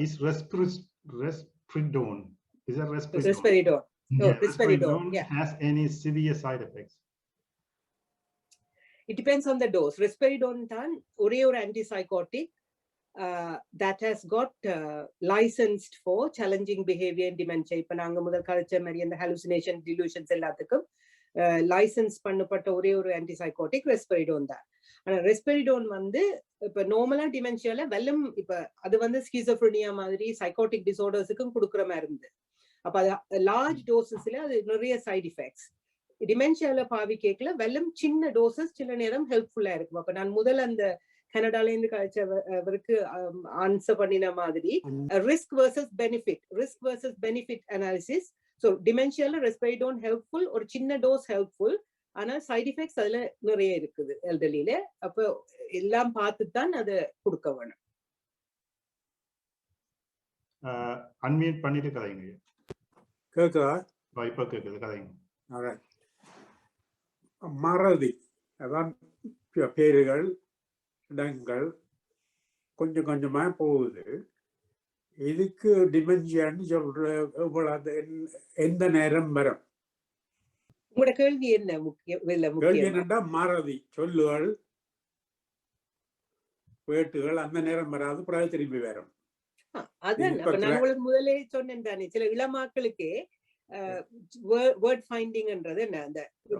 Is risperidone? Is that Risperidone? No, risperidone. Yeah. Has any severe side effects? It depends on the dose. Risperidone than ஒரே ஒரு antipsychotic that has got licensed for challenging behavior in dementia. இப்ப நாங்க முதல் கழிச்ச மாதிரி அந்த hallucination, delusions எல்லாத்துக்கும் லைசன்ஸ் பண்ணப்பட்ட ஒரே ஒரு ஆன்டிசைகோட்டிக் ரெஸ்பெரிடோன் தான். ஆனா ரெஸ்பெரிடோன் வந்து இப்ப நார்மலா டிமென்ஷியால வெல்லம் இப்ப அது வந்து ஸ்கிசோஃப்ரெனியா மாதிரி சைக்கோட்டிக் டிசார்டர்ஸுக்கும் கொடுக்குற மாதிரி இருந்து. அப்ப அது லார்ஜ் டோசஸ்ல அது நிறைய சைட் எஃபெக்ட்ஸ். டிமென்ஷியால பாவி கேட்கல வெல்லம் சின்ன டோசஸ் சில நேரம் ஹெல்ப்ஃபுல்லா இருக்கும். அப்ப நான் முதல் அந்த கனடால இருந்து கழிச்சவருக்கு ஆன்சர் பண்ணின மாதிரி risk versus benefit analysis. So dementia risperidone helpful or சின்ன டோஸ் helpful. ஆனா சைடு எஃபெக்ட்ஸ் அதுல நிறைய இருக்குது எல்டர்லில. அப்ப எல்லாம் பார்த்து தான் அதை கொடுக்க வேணும். அன்மியூட் பண்ணிட்டு கதைங்க. கேக்குதா? இப்ப கேக்குது, கதைங்க. மறதி அதான் பேருகள் இடங்கள் கொஞ்சம் கொஞ்சமா போகுது. இதுக்கு டிமென்ஷியான்னு சொல்ற எந்த நேரம் வரும்? உங்களோட கேள்வி என்ன? கேள்வி என்னன்னா மறதி சொல்லுகள் வேட்டுகள் அந்த நேரம் வராது, பிறகு திரும்பி வரும். அதான் நான் உங்களுக்கு முதலே சொன்னேன் தானே, சில இளமாக்களுக்கு வேர்ட் ஃபைண்டிங்ன்றது என்ன, அந்த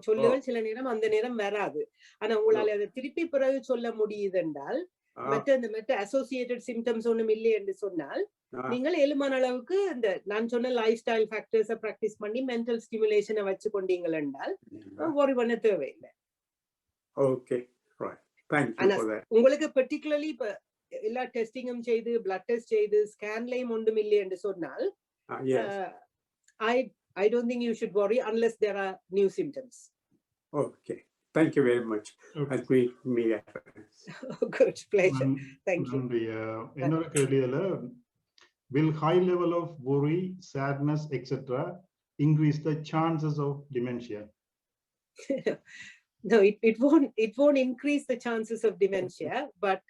சொல்லுகள் சில நேரம் அந்த நேரம் வராது. ஆனா உங்களால அதை திருப்பி பிறகு சொல்ல முடியுது என்றால் மற்ற அசோசியேட்டட் சிம்டம்ஸ் ஒண்ணும் இல்லை என்று சொன்னால் நீங்கள் ஏழுமான அளவுக்கு இந்த நான் சொன்ன லைஃப் ஸ்டைல் ஃபேக்டர்ஸை பிராக்டிஸ் பண்ணி மென்டல் ஸ்டிமுலேஷனை வச்சு கொண்டீங்கள் என்றால் worry பண்ண தேவையில்லை. ஓகே, உங்களுக்கு பர்டிகுலர்லி இப்ப எல்லா டெஸ்டிங்கும் செய்து பிளட் டெஸ்ட் செய்து ஸ்கேன்லயும் ஒன்றும் இல்லை என்று சொன்னால் I don't think you should worry unless there are new symptoms. Okay, thank you very much. Good, pleasure. Thank you. இன்னொரு கேள்வியில will high level of worry, sadness, etc. increase the chances of dementia? No, it won't increase the chances of dementia, but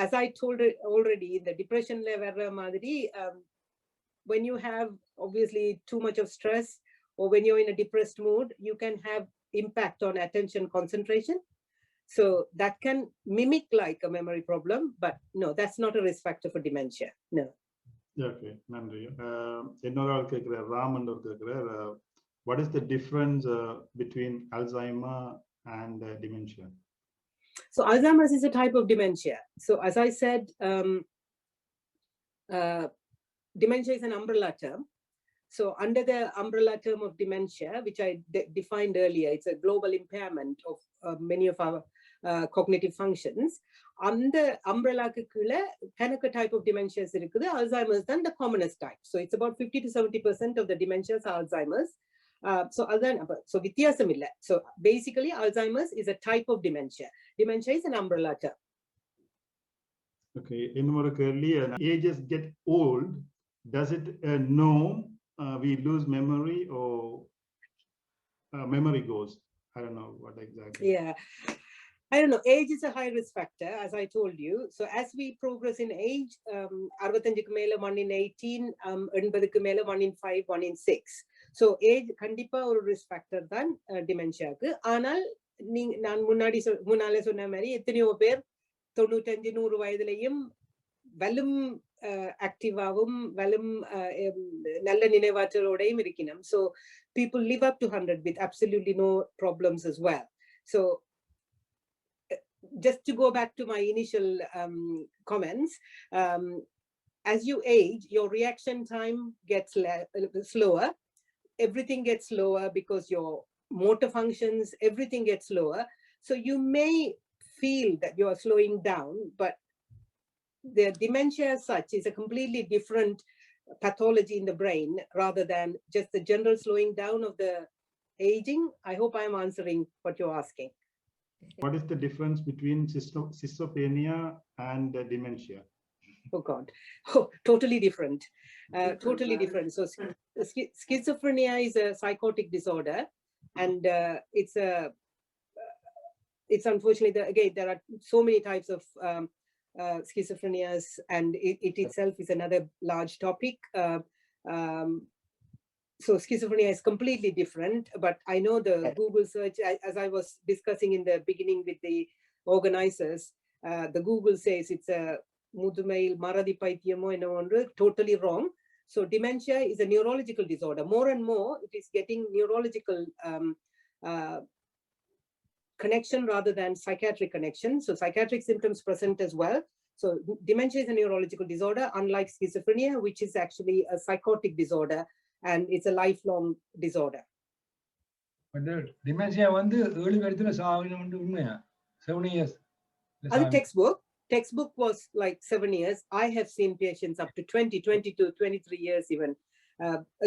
as I told already, in the depression level madri, when you have obviously too much of stress or when you're in a depressed mood, you can have impact on attention concentration. So that can mimic like a memory problem, but no, that's not a risk factor for dementia. No. Okay, நன்றி. இன்னொரு ஆள் கேட்கிறார், ராமன் கேட்கிறார், what is the difference between Alzheimer and dementia? So Alzheimer's is a type of dementia. So as I said, dementia is an umbrella term. So under the umbrella term of dementia, which I defined earlier, it's a global impairment of many of our cognitive functions. அந்த umbrella-க்கு கீழே கணக்கு type of dementias இருக்குது. Alzheimer's தான் the commonest type. So it's about 50 to 70% of the dementias are Alzheimer's. So வித்தியாசம் இல்லை. So basically Alzheimer's is a type of dementia. Dementia is an umbrella term. Okay, இன்னொரு கேள்வி, ages get old, does it know we lose memory or memory goes? I don't know what exactly. Yeah, I don't know. Age is a high risk factor, as I told you. So as we progress in age, 65க்கு மேல 1 in 18, 80க்கு மேல 1 in 5, 1 in 6. So age கண்டிப்பா ஒரு risk factor தான் dementiaக்கு. ஆனால் நான் முன்னாலே சொன்ன மாதிரி எத்தனையோ பேர் 95-100 வயதிலையும் வலும் ஆக்டிவாவும் வலும் நல்ல நினைவாற்றலோடையும் இருக்கணும். So people live up to 100 with absolutely no problems as well. So just to go back to my initial comments, as you age, your reaction time gets slower. Everything gets slower because your motor functions, everything gets slower. So you may feel that you are slowing down, but the dementia as such is a completely different pathology in the brain rather than just the general slowing down of the aging. I hope I am answering what you're asking. What is the difference between schizophrenia and dementia? Oh God, oh, totally different. Totally different. So schizophrenia is a psychotic disorder, and it's unfortunately, again, there are so many types of schizophrenias, and it itself is another large topic. So schizophrenia is completely different, but I know the Google search, as I was discussing in the beginning with the organizers, the Google says it's a Mudumail Maradi Paitiyamo and totally wrong. So dementia is a neurological disorder. More and more, it is getting neurological connection rather than psychiatric connection. So psychiatric symptoms present as well. So dementia is a neurological disorder, unlike schizophrenia, which is actually a psychotic disorder, and it's a lifelong disorder. But dementia வந்து 7 வருஷத்துல சாவணும் உண்மையா? 7 years. Other textbook was like 7 years. I have seen patients up to 20, 22, 23 years even.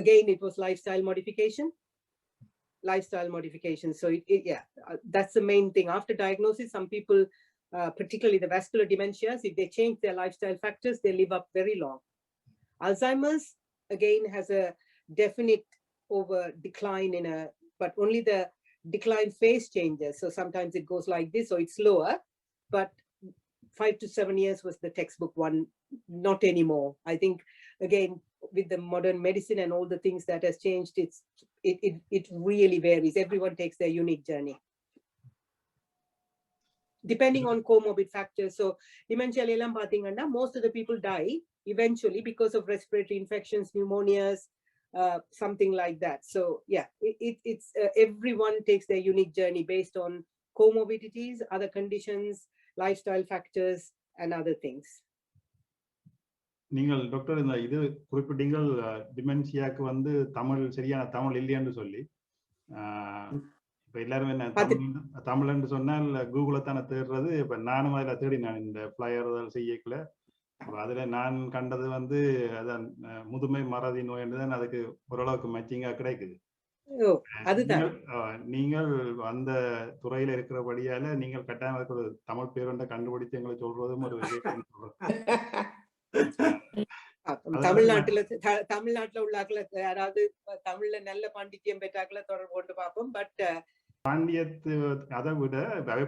Again, it was lifestyle modification. So yeah, that's the main thing. After diagnosis, some people, particularly the vascular dementias, if they change their lifestyle factors, they live up very long. Alzheimer's again has a definite over decline but only the decline phase changes. So sometimes it goes like this, so it's slower, but 5 to 7 years was the textbook one, not anymore. I think again, with the modern medicine and all the things that has changed, it really varies. Everyone takes their unique journey depending on comorbid factors. So dementia elam pathingana, most of the people die eventually because of respiratory infections, pneumonias, something like that. So yeah, it's everyone takes their unique journey based on comorbidities, other conditions, lifestyle factors, and other things. நீங்கள் டாக்டர் இந்த இது குறிப்பிட்டீங்கள் டிமென்ஷியாக்கு வந்து சரியான தமிழ் இல்லைன்னு சொல்லி இப்ப எல்லாரும் என்ன தமிழ்ன்னு சொன்னால் கூகுள தானே தேடுறது. இப்ப நானும் அதில் தேடினேன் இந்த பிளையர் செய்யக்கல. அதுல நான் கண்டது வந்து அதான் முதுமை மறதி நோய் தான் அதுக்கு ஓரளவுக்கு மேட்சிங்கா கிடைக்குது. நீங்கள் அந்த துறையில இருக்கிறபடியால நீங்கள் கட்டாயம் ஒரு தமிழ் பேருண்ட கண்டுபிடித்து எங்களை சொல்றதும் ஒரு தமிழ்நாட்டுல உள்ளாக்களை யாராவது தமிழ்ல நல்ல பாண்டித்யம் பெற்றாக்களை தொடர்பு கொண்டு பார்ப்போம். பட் பாண்டியத்து அதை விட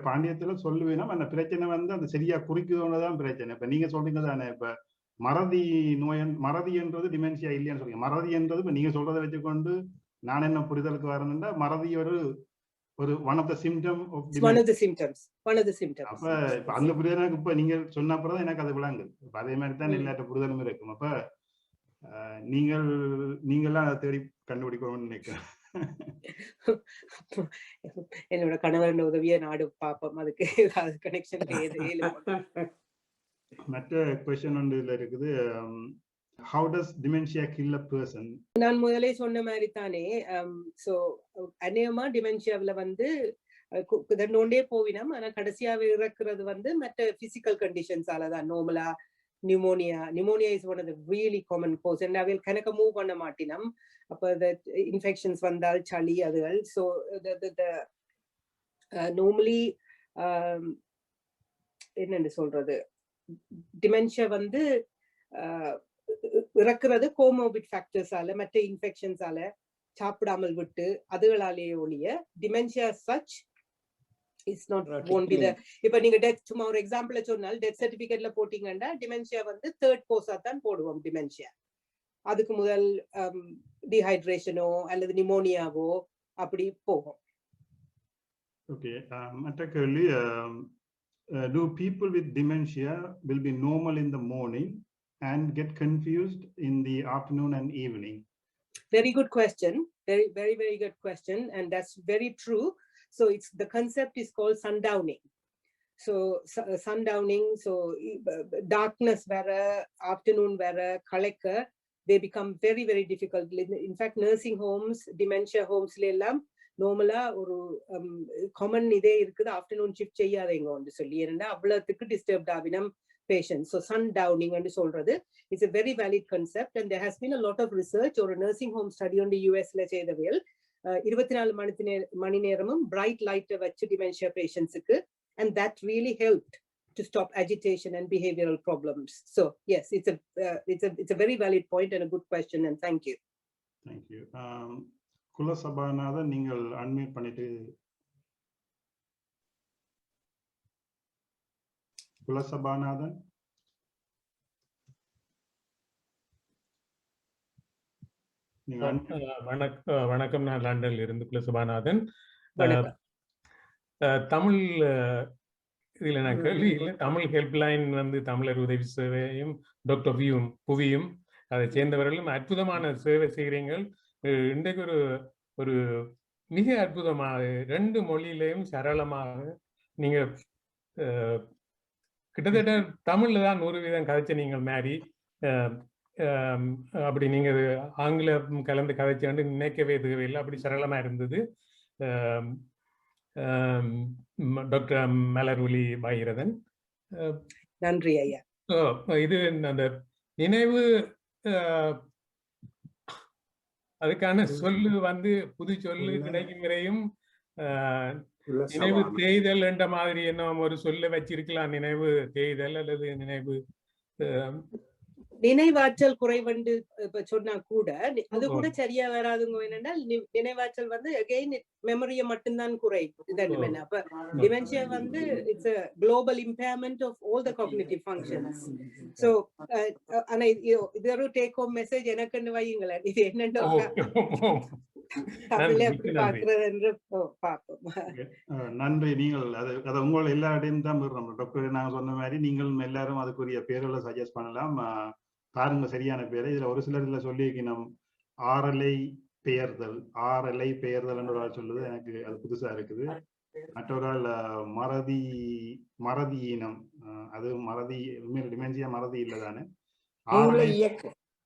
பாண்டியத்துல சொல்லுவேன்னா அந்த பிரச்சனை வந்து அந்த சரியா குறிக்குதுதான் பிரச்சனை. இப்ப நீங்க சொல்றீங்க தானே, இப்ப மறதி மறதின்றது டிமென்ஷியா இல்லையான்னு சொல்றீங்க. மறதி என்றது இப்ப நீங்க சொல்றதை வச்சுக்கொண்டு நான் என்ன புரிதலுக்கு வரணும்னா மறதி ஒரு one of the symptoms. அப்ப அந்த புரிதலுக்கு இப்ப நீங்க சொன்ன அப்புறம் எனக்கு அது விளங்குது. அதே மாதிரி தான் எல்லாட்ட புரிதலும் இருக்கும். அப்ப நீங்கெல்லாம் அதை தேடி கண்டுபிடிக்கணும்னு நினைக்கிறேன். என்னோட கணவரோட உதவியை நாடு பாப்போம், அதுக்கு ஏதாவது கனெக்ஷன். மற்ற क्वेश्चन ஒன்று இதுல இருக்குது. How does dementia kill a person? நான் முதலே சொன்ன மாதிரி தானே. சோ அநேகமா டிமென்ஷியாவில் வந்து இதனோண்டே போவினோம். ஆனா கடைசியாவே இறக்குறது வந்து மற்ற பிசிக்கல் கண்டிஷன்ஸால தான். நார்மலா pneumonia is one of the really common cause. And அவைல் கணக்க மூவ் பண்ண மாட்டினோம். அப்ப இன்ஃபெக்ஷன்ஸ் வந்தால் சளி அதுகள். ஸோ நார்மலி என்னன்னு சொல்றது, டிமென்ஷியா வந்து இறக்குறது கோமோபிட் ஃபேக்டர்ஸால, மற்ற இன்ஃபெக்ஷன்ஸால, சாப்பிடாமல் விட்டு அதுகளாலேயே ஒழிய dementia such is not won't be the. இப்ப நீங்க டெத், சும்மா ஒரு எக்ஸாம்பிள் சொன்னால் டெத் சர்டிபிகேட்ல போட்டீங்கன்னா டிமென்ஷியா வந்து 3rd கோர்ஸா தான் போடுவோம். டிமென்ஷியா அதுக்கு முதல் டீஹைட்ரேஷனோ அல்லது நிமோனியாவோ அப்படி போகும். ஓகே, மற்ற கேள்வி, do people with dementia will be normal in the morning and get confused in the afternoon and evening? Very good question. Very good question, and that's very true. So the concept is called sundowning. So sundowning, so darkness vera, afternoon vera, kalekka, they become very difficult. In fact, nursing homes, dementia homes la ellam normally ஒரு common இதே இருக்குது, afternoon shift செய்யாதீங்க ன்னு சொல்லி, ஏன்னா அவ்வளவுக்கு disturbed ஆவினம் patients. So sundowning ன்னு சொல்றது is a very valid concept, and there has been a lot of research or a nursing home study on the US ல செய்தவையில் 24 மணி நேரமும் bright light வச்சு dementia patientsக்கு, and that really helped to stop agitation and behavioral problems. So yes, it's a very valid point and a good question, and thank you. Thank you. குலசபாநாதன், நீங்கள் அன்மியூட் பண்ணிட்டு. குலசபாநாதன், வணக்கம். நான் லண்டன்ல இருந்து குலசபாநாதன். தமிழ் இதுல நான் கேள்வி இல்லை. தமிழ் ஹெல்ப்லைன் வந்து தமிழர் உதவி சேவையும் டாக்டர் புவியும் அதை சேர்ந்தவர்களும் அற்புதமான சேவை செய்கிறீர்கள். இன்றைக்கு ஒரு மிக அற்புதமாக 2 மொழியிலையும் சரளமாக நீங்க கிட்டத்தட்ட தமிழ்ல தான் 100% கதைச்ச நீங்கள் மாதிரி அப்படி நீங்க ஆங்கிலம் கலந்து கதைச்சு நினைக்கவே தேவையில்லை, அப்படி சரளமா இருந்தது. டாக்டர் மலர்விழி பாகீரதன், நன்றி ஐயா. இது அந்த நினைவு, அதுக்கான சொல்லு வந்து புது சொல்லு கிடைக்கும் வரையும் நினைவு தேய்தல் என்ற மாதிரி என்ன ஒரு சொல்ல வச்சிருக்கலாம். நினைவு தேய்தல் அல்லது நினைவாற்றல் குறைவண்டு இப்ப சொன்னா கூட அது கூட சரியா வராதுங்க. என்னென்றால் நினைவாற்றல் வந்து அகைன் மெமரியை மட்டும்தான் குறையும். அப்ப டிமென்ஷியா வந்து it's a global impairment of all the cognitive functions. So ஆனா இது ஒரு டேக் ஹோம் மெசேஜ் எனக்குன்னு வையுங்களேன். இது என்னன்னு நன்றி. நீங்கள் அதை உங்கள் எல்லா இடையும் தான் பெறுறோம். டாக்டர் நாங்க சொன்ன மாதிரி நீங்கள் எல்லாரும் அதுக்குரிய பேர்களை சஜஸ்ட் பண்ணலாம். பாருங்க சரியான பேரை. இதுல ஒரு சிலர் இதுல சொல்லியிருக்கணும், ஆறலை பெயர்தல் என்று ஒரு ஆள் சொல்லுது. எனக்கு அது புதுசா இருக்குது. மற்றொரு ஆள் மறதி ஈனம், அது மறதி டிமென்ஷியா மறதி இல்லதானே,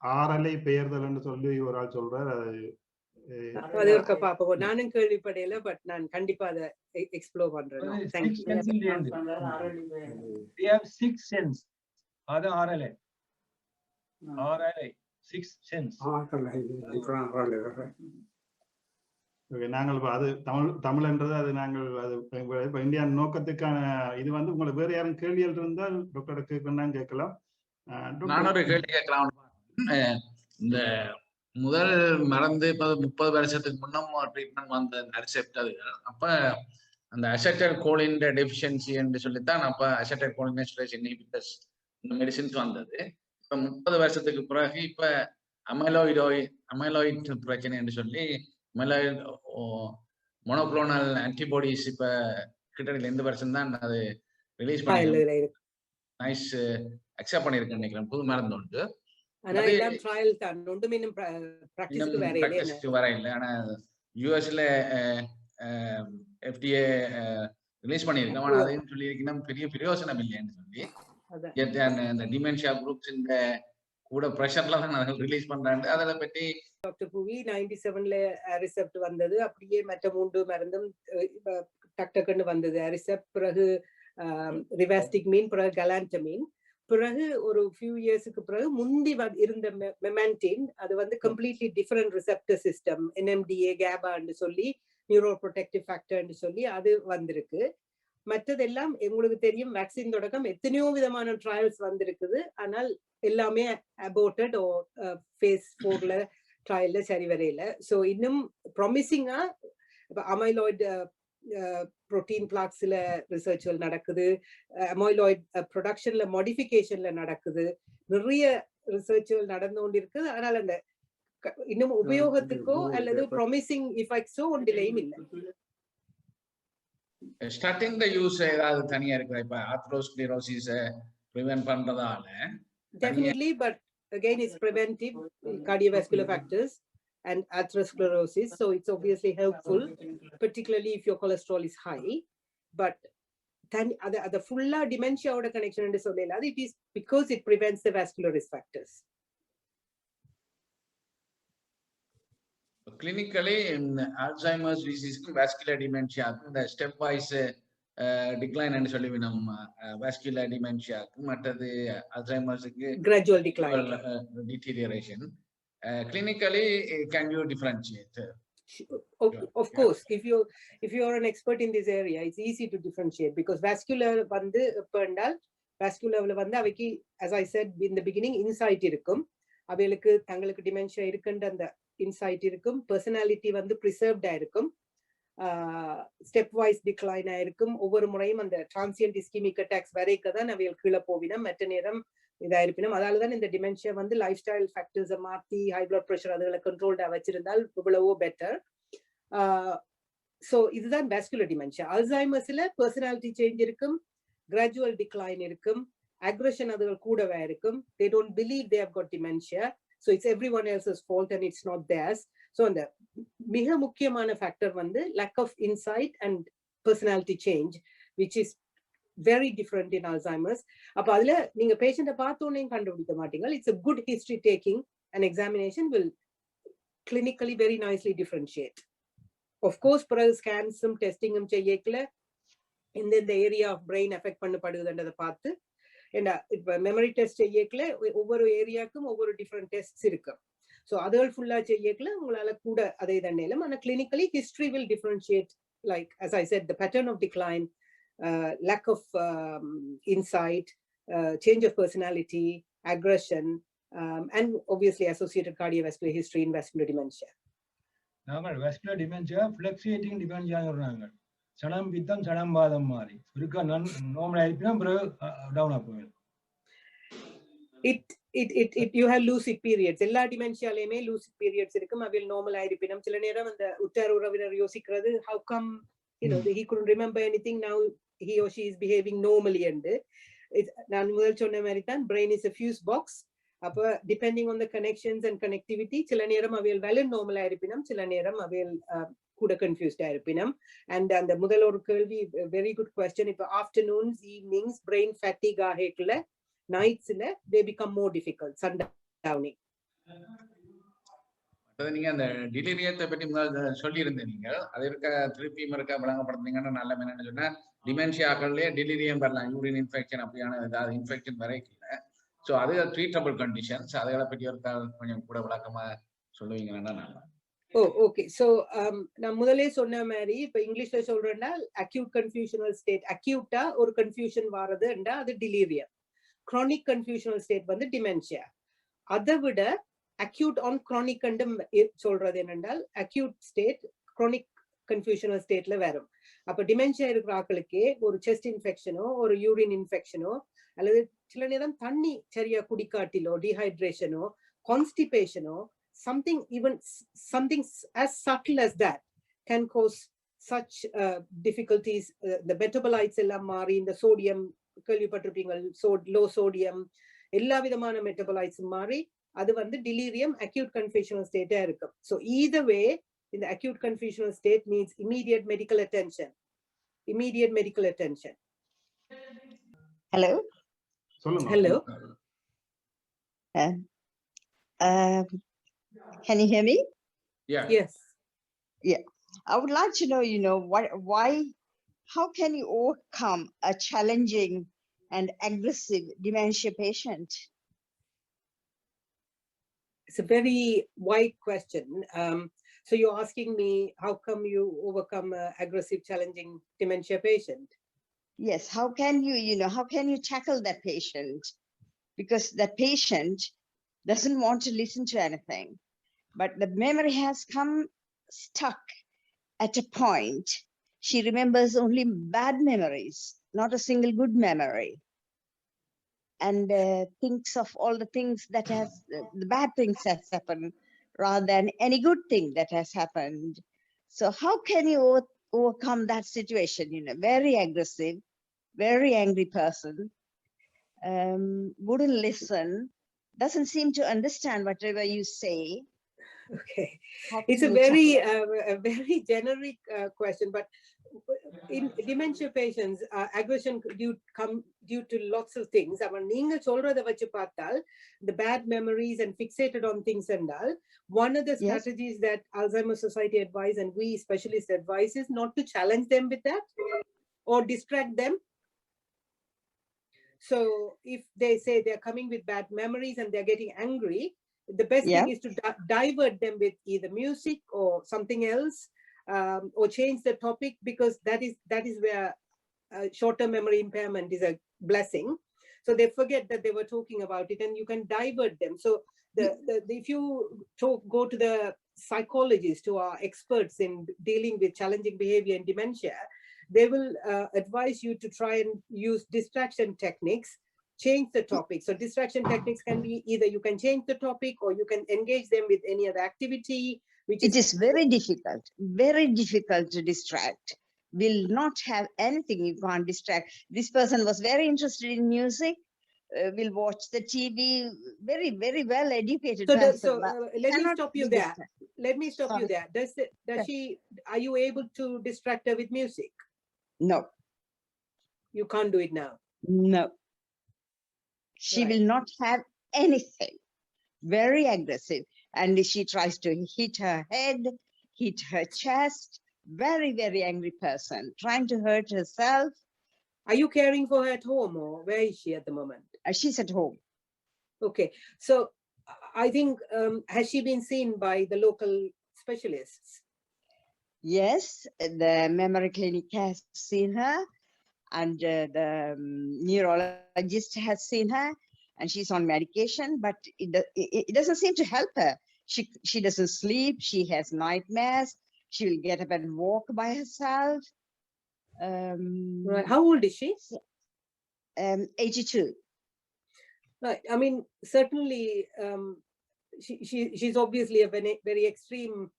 ஆறலை பெயர்தல் என்று சொல்லி ஒரு ஆள் சொல்றார். அது ஒரு பாப்போம், நானும் கேள்விப்படையில, பட் நான் கண்டிப்பா அதை எக்ஸ்ப்ளோர் பண்றேன். நாங்கள் அது தமிழ்ன்றது அது நாங்கள் அது இந்தியா நோக்கத்துக்கான இது வந்து உங்களுக்கு வேற யாரும் கேள்விகள் இருந்தால் டாக்டர் கேட்கலாம். நான் ஒரு கேள்வி கேட்கலாம். இந்த முதல் மறந்து 30 வருஷத்துக்கு முன்னம் ட்ரீட்மெண்ட் வந்த ரிசெப்ட் அதுகள், அப்ப அந்த அசெட்டல் கோலின் டெஃபிஷியன்சி என்று சொல்லித்தான் அப்ப அசெட்டல் கோலினேஸ்டரேஸ் இன்ஹிபிட்டர்ஸ் இந்த மெடிசின்ஸ் வந்தது. இப்ப 30 வருஷத்துக்கு பிறகு இப்ப அமைலாய்ட் பிரச்சனை என்று சொல்லி அமைலாய்ட் மோனோக்ளோனல் ஆன்டிபாடிஸ் இப்ப கிட்டத்தட்ட இந்த வருஷம் தான் அது ரிலீஸ் பண்ணி நைஸ் அக்செப்ட் பண்ணிருக்கேன் நினைக்கிறேன். புது மருந்து உண்டு. வர இல்லை. ஆனா யூஎஸ்ல FDA ரிலீஸ் பண்ணிருக்கோம். ஆனா அதையும் சொல்லி இருக்கணும் பெரிய பிரயோசனம் இல்லைன்னு சொல்லி இந்த டிமென்ஷியா குரூப்ஸ் இந்த கூட பிரஷர்ல தான் ரிலீஸ் பண்றாங்க. அதை பற்றி டாக்டர் புவி 97ல ரிசெப்ட் வந்தது. அப்படியே மற்ற 3 மருந்தும் டக்குன்னு வந்தது. ரிசெப்ட், பிறகு ரிவாஸ்டிக்மீன், பிறகு கலாண்டமீன். பிறகு ஒரு ஃபியூ இயர்ஸுக்கு பிறகு முந்தி இருந்த மெமெண்டின், அது வந்து completely different receptor system, NMDA GABAன்னு சொல்லி நியூரோ ப்ரொடெக்டிவ் ஃபேக்டர்ன்னு சொல்லி அது வந்திருக்கு. மற்றதெல்லாம் உங்களுக்கு தெரியும், வேக்சின் தொடக்கம் எத்தனையோ விதமான ட்ரையல்ஸ் வந்திருக்குது. ஆனால் எல்லாமே அபோர்ட்டட் ஃபேஸ் 4ல ட்ரையல்ல சரி வரையில. ஸோ இன்னும் ப்ராமிசிங்கா அமைலாய்டு புரோட்டீன் பிளாக்ஸ்ல ரிசர்ச்கள் நடக்குது, அமைலாய்ட் ப்ரொடக்ஷன்ல மாடிஃபிகேஷன்ல நடக்குது, நிறைய ரிசர்ச்கள் நடந்து கொண்டிருக்குது. ஆனால் அந்த இன்னும் உபயோகத்துக்கோ அல்லது ப்ராமிசிங் எஃபெக்ட்ஸோ ஒன்றிலையும் இல்லை. ஸ்டார்டிங் த யூஸ் ஏதாவது தனியா இருக்குதா? இப்ப ஆத்ரோஸ்க்ளரோசிஸ prevent பண்றதால Definitely, but again, it's preventive cardiovascular factors and atherosclerosis. So it's obviously helpful, particularly if your cholesterol is high. But the full dementia oda connection and so it is because it prevents the vascular risk factors. Clinically, in Alzheimer's disease, vascular dementia, the stepwise decline and vascular dementia, Alzheimer's gradual decline, deterioration. Clinically, can you differentiate? Of course, if you are an expert in this area, it's easy to differentiate because vascular as I said in the beginning, insight irukum avelukku thangalukku dementia irukenda and insight irukum, personality preserved irukum, stepwise decline irukum, over murayum and transient ischemic attacks varaikka dhaan avel kila povinam metta neram இதாயிருப்பினும் அதால தான் இந்த டிமென்ஷியா லைஃப் ஸ்டைல் ஃபேக்டர்ஸை மாற்றி ஹை பிளட் ப்ரெஷர் அதுகளை கண்ட்ரோல்டா வச்சிருந்தால் இவ்வளவோ பெட்டர். ஸோ இதுதான் வாஸ்குலர் டிமென்ஷியா. அல்சைமர்ஸ்ல பர்சனாலிட்டி சேஞ்ச் இருக்கும், கிராஜுவல் டிக்ளைன் இருக்கும், அக்ரெஷன் அதுகள் கூடவே இருக்கும். They don't believe they have got dementia. So it's every one else's fault and it's not theirs. So அந்த மிக முக்கியமான factor lack of insight and personality change which is very different in Alzheimer's. அப்ப அதுல நீங்க பேஷண்ட பார்த்தோன்னே கண்டுபிடிக்க மாட்டீங்க. It's a good history taking and examination will clinically very nicely differentiate. Of course, பிறகு ஸ்கேன்ஸும் டெஸ்டிங்கும் செய்யக்கல இந்த ஏரியா ஆஃப் பிரெயின் எஃபெக்ட் பண்ணப்படுதுன்றதை பார்த்து இப்ப மெமரி டெஸ்ட் செய்யக்கல ஒவ்வொரு ஏரியாவுக்கும் ஒவ்வொரு டிஃப்ரெண்ட் டெஸ்ட்ஸ் இருக்கு. ஸோ அதுகள் ஃபுல்லா செய்யக்கல உங்களால கூட அதே தண்ணியிலும். ஆனா clinically history will differentiate, like as I said, the pattern of decline, lack of insight, change of personality, aggression, and obviously associated cardiovascular history in vascular dementia. நாங்கள் vascular dementia fluctuating dementia சொல்றாங்க. சடம் பித்தம் சடம் பாதம் மாதிரி இருக்க நார்மல் ஆயிடுச்சுனா பிறகு டவுன் ஆகும். You have lucid periods. எல்லா டிமென்ஷியாலயுமே lucid periods இருக்கும். அவையில் நார்மல் ஆயிருப்பினும் சில நேரம் அந்த உற்றார் உறவினர் யோசிக்கிறது how come he couldn't remember anything, now he or she is behaving normally. And நான் முதல் சொன்ன மாதிரி தான் brain is a fuse box. அப்ப depending on the connections and connectivity சில நேரம் அவையில் வேலை நார்மல் ஆயிருப்பினும் சில நேரம் அவையில் கூட கன்ஃபியூஸ்ட் ஆயிருப்பினும். அண்ட் அந்த முதல் ஒரு கேள்வி வெரி குட் கொஸ்டின். இப்ப ஆஃப்டர்நூன்ஸ் ஈவினிங்ஸ் பிரெயின் ஃபேட்டிக் ஆகல, நைட்ஸ்ல they become more difficult, sundowning. நீங்க அந்த டிலிரியத்தை பற்றி முதல் சொல்லியிருந்தேன். நீங்கள் அது திருப்பியும் விளங்கப்படுத்துனீங்கன்னா நல்ல என்னன்னு சொன்னா டிமென்ஷியாக்கள்லயே டிலிரியம் வரலாம், யூரின் இன்ஃபெக்ஷன் அப்படியான ஏதாவது இன்ஃபெக்ஷன் வரைக்கல. ஸோ அது ட்ரீட்டபிள் கண்டிஷன்ஸ். அதுகளை பற்றி ஒரு கொஞ்சம் கூட விளக்கமா சொல்லுவீங்கன்னா நல்லா. ஓகே. ஸோ நான் முதலே சொன்ன மாதிரி இப்ப இங்கிலீஷ்ல சொல்றேன்னா அக்யூட் கன்ஃபியூஷனல் ஸ்டேட், அக்யூட்டா ஒரு கன்ஃபியூஷன் வாரதுன்னா அது delirium. Chronic confusional state dementia. அதை விட acute on chronic சொல்றது என்னென்றால் acute state chronic confusional stateல வரும். அப்ப டிமென்ஷியா இருக்கிற ஆட்களுக்கே ஒரு செஸ்ட் இன்ஃபெக்ஷனோ ஒரு யூரின் இன்ஃபெக்ஷனோ அல்லது சில நேரம் தண்ணி சரியா குடிக்காட்டிலோ டீஹைட்ரேஷனோ கான்ஸ்டிபேஷனோ something as subtle as that can cause such difficulties. The metabolites எல்லாம் மாறி இந்த சோடியம் கேள்விப்பட்டிருப்பீங்க, லோ சோடியம் எல்லா விதமான மெட்டபோலைட்ஸ் மாறி அது delirium acute confusional state இருக்கும். So either way, in the acute confusional state needs immediate medical attention. Hello. Hello. Can you hear me? Yeah. Yes. Yeah. I would like to know, how can you overcome a challenging and aggressive dementia patient? It's a very wide question. So you're asking me, how come you overcome an aggressive, challenging dementia patient? Yes. How can you tackle that patient? Because that patient doesn't want to listen to anything, but the memory has come stuck at a point. She remembers only bad memories, not a single good memory. And thinks of all the things that the bad things has happened rather than any good thing that has happened. So how can you overcome that situation, you know, very aggressive, very angry person, wouldn't listen, doesn't seem to understand whatever you say. Okay, How it's can a you tackle very generic question, but in dementia patients, aggression come due to lots of things. The bad memories and fixated on things and all. One of the strategies that Alzheimer's Society advise and we specialists advise is not to challenge them with that or distract them. So if they say they're coming with bad memories and they're getting angry, the best thing is to divert them with either music or something else, or change the topic, because that is where short-term memory impairment is a blessing. So they forget that they were talking about it, and you can divert them. So if you go to the psychologists who are experts in dealing with challenging behavior in dementia, they will advise you to try and use distraction techniques, change the topic. So distraction techniques can be either you can change the topic or you can engage them with any other activity. It is very difficult to distract. Will not have anything you can't distract. This person was very interested in music, will watch the TV, very, very well educated person. Let me stop you there. Let me stop you there. Are you able to distract her with music? No. You can't do it now? No. She will not have anything. Very aggressive. And she tries to hit her head, hit her chest. Very, very angry person, trying to hurt herself. Are you caring for her at home, or where is she at the moment? She's at home. Okay. So I think, has she been seen by the local specialists? Yes, the memory clinic has seen her, and the neurologist has seen her, and she's on medication, but it doesn't seem to help her. She doesn't sleep, she has nightmares, she will get up and walk by herself. Right. How old is she? 82. Right. I mean, certainly she's obviously a very extreme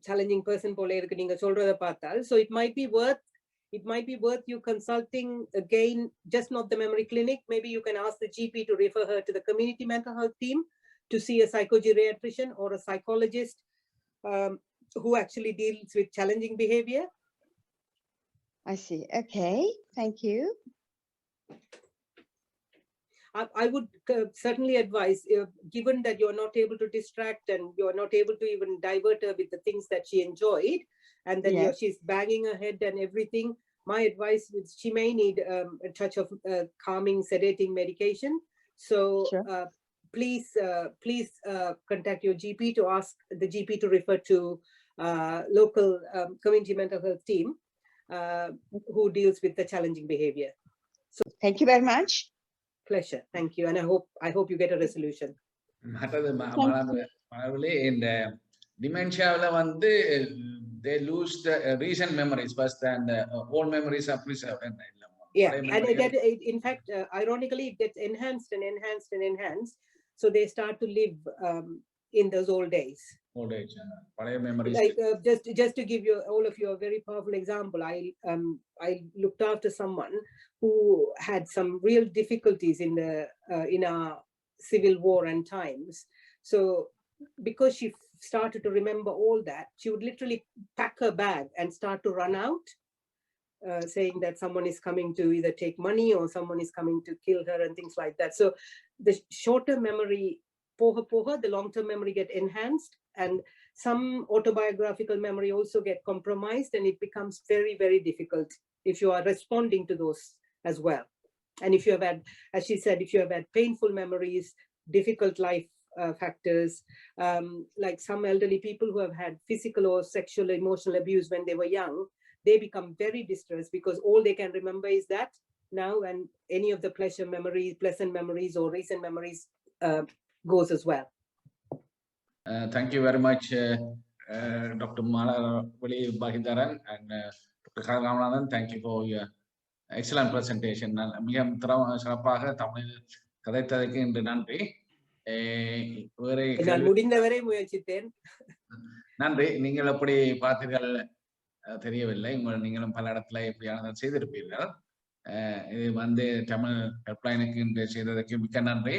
challenging person. So it might be worth you consulting again, just not the memory clinic. Maybe you can ask the GP to refer her to the community mental health team to see a psychogeriatrician or a psychologist who actually deals with challenging behavior. I see. Okay, thank you. I would certainly advise, given that you're not able to distract and you're not able to even divert her with the things that she enjoyed, and then she's banging her head and everything, my advice is she may need a touch of calming, sedating medication. So please contact your GP to ask the GP to refer to local community mental health team who deals with the challenging behavior. So thank you very much. Pleasure. Thank you. And I hope you get a resolution. In the dementia, they lose the recent memories first, and all memories are preserved. Yeah, and in fact, ironically, it gets enhanced and enhanced and enhanced. So they start to live in those old days. Old age, memories. Like just to give you all of you a very powerful example, I looked after someone who had some real difficulties in our civil war and times. So because she started to remember all that, she would literally pack her bag and start to run out, saying that someone is coming to either take money or someone is coming to kill her and things like that. So the short-term memory, the long-term memory get enhanced, and some autobiographical memory also get compromised, and it becomes very, very difficult if you are responding to those as well. And if you have had, as she said, if you have had painful memories, difficult life factors, like some elderly people who have had physical or sexual, emotional abuse when they were young, they become very distressed because all they can remember is that now, and any of the pleasant memories or recent memories goes as well. Thank you very much, Dr. Malavali Bahidharan and Dr. Kalamanathan. Thank you for your excellent presentation. சிறப்பாக தமிழ் கதைத்ததற்கு இன்று நன்றி. நான் முடிந்தவரை முயற்சித்தேன். நன்றி. நீங்கள் எப்படி பார்த்தீர்கள் தெரியவில்லை. நீங்களும் பல இடத்துல எப்படியானதை செய்திருப்பீர்கள். இது வந்து தமிழ் ஹெல்ப்லைனுக்கு இன்று செய்ததற்கு மிக்க நன்றி.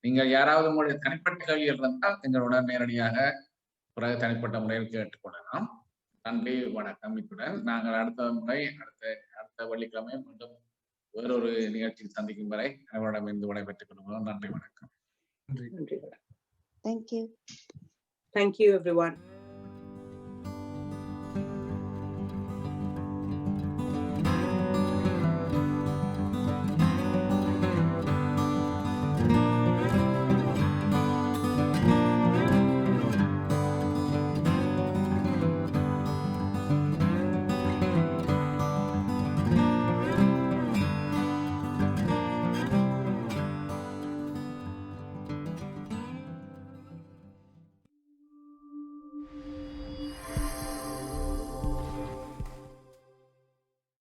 நீங்கள் யாராவது உங்களுடைய தனிப்பட்ட கேள்விகள் இருந்தால் எங்களுடன் நேரடியாக பிறகு தனிப்பட்ட முறையில் கேட்டுக்கொள்ளலாம். நன்றி, வணக்கம். இத்துடன் நாங்கள் அடுத்த முறை அடுத்த வெள்ளிக்கிழமை மீண்டும் வேறொரு நிகழ்ச்சியில் சந்திக்கும் வரை அவரிடமிருந்து விடைபெற்றுக் கொள்கிறோம். நன்றி, வணக்கம். நன்றி. Thank you. Thank you, everyone.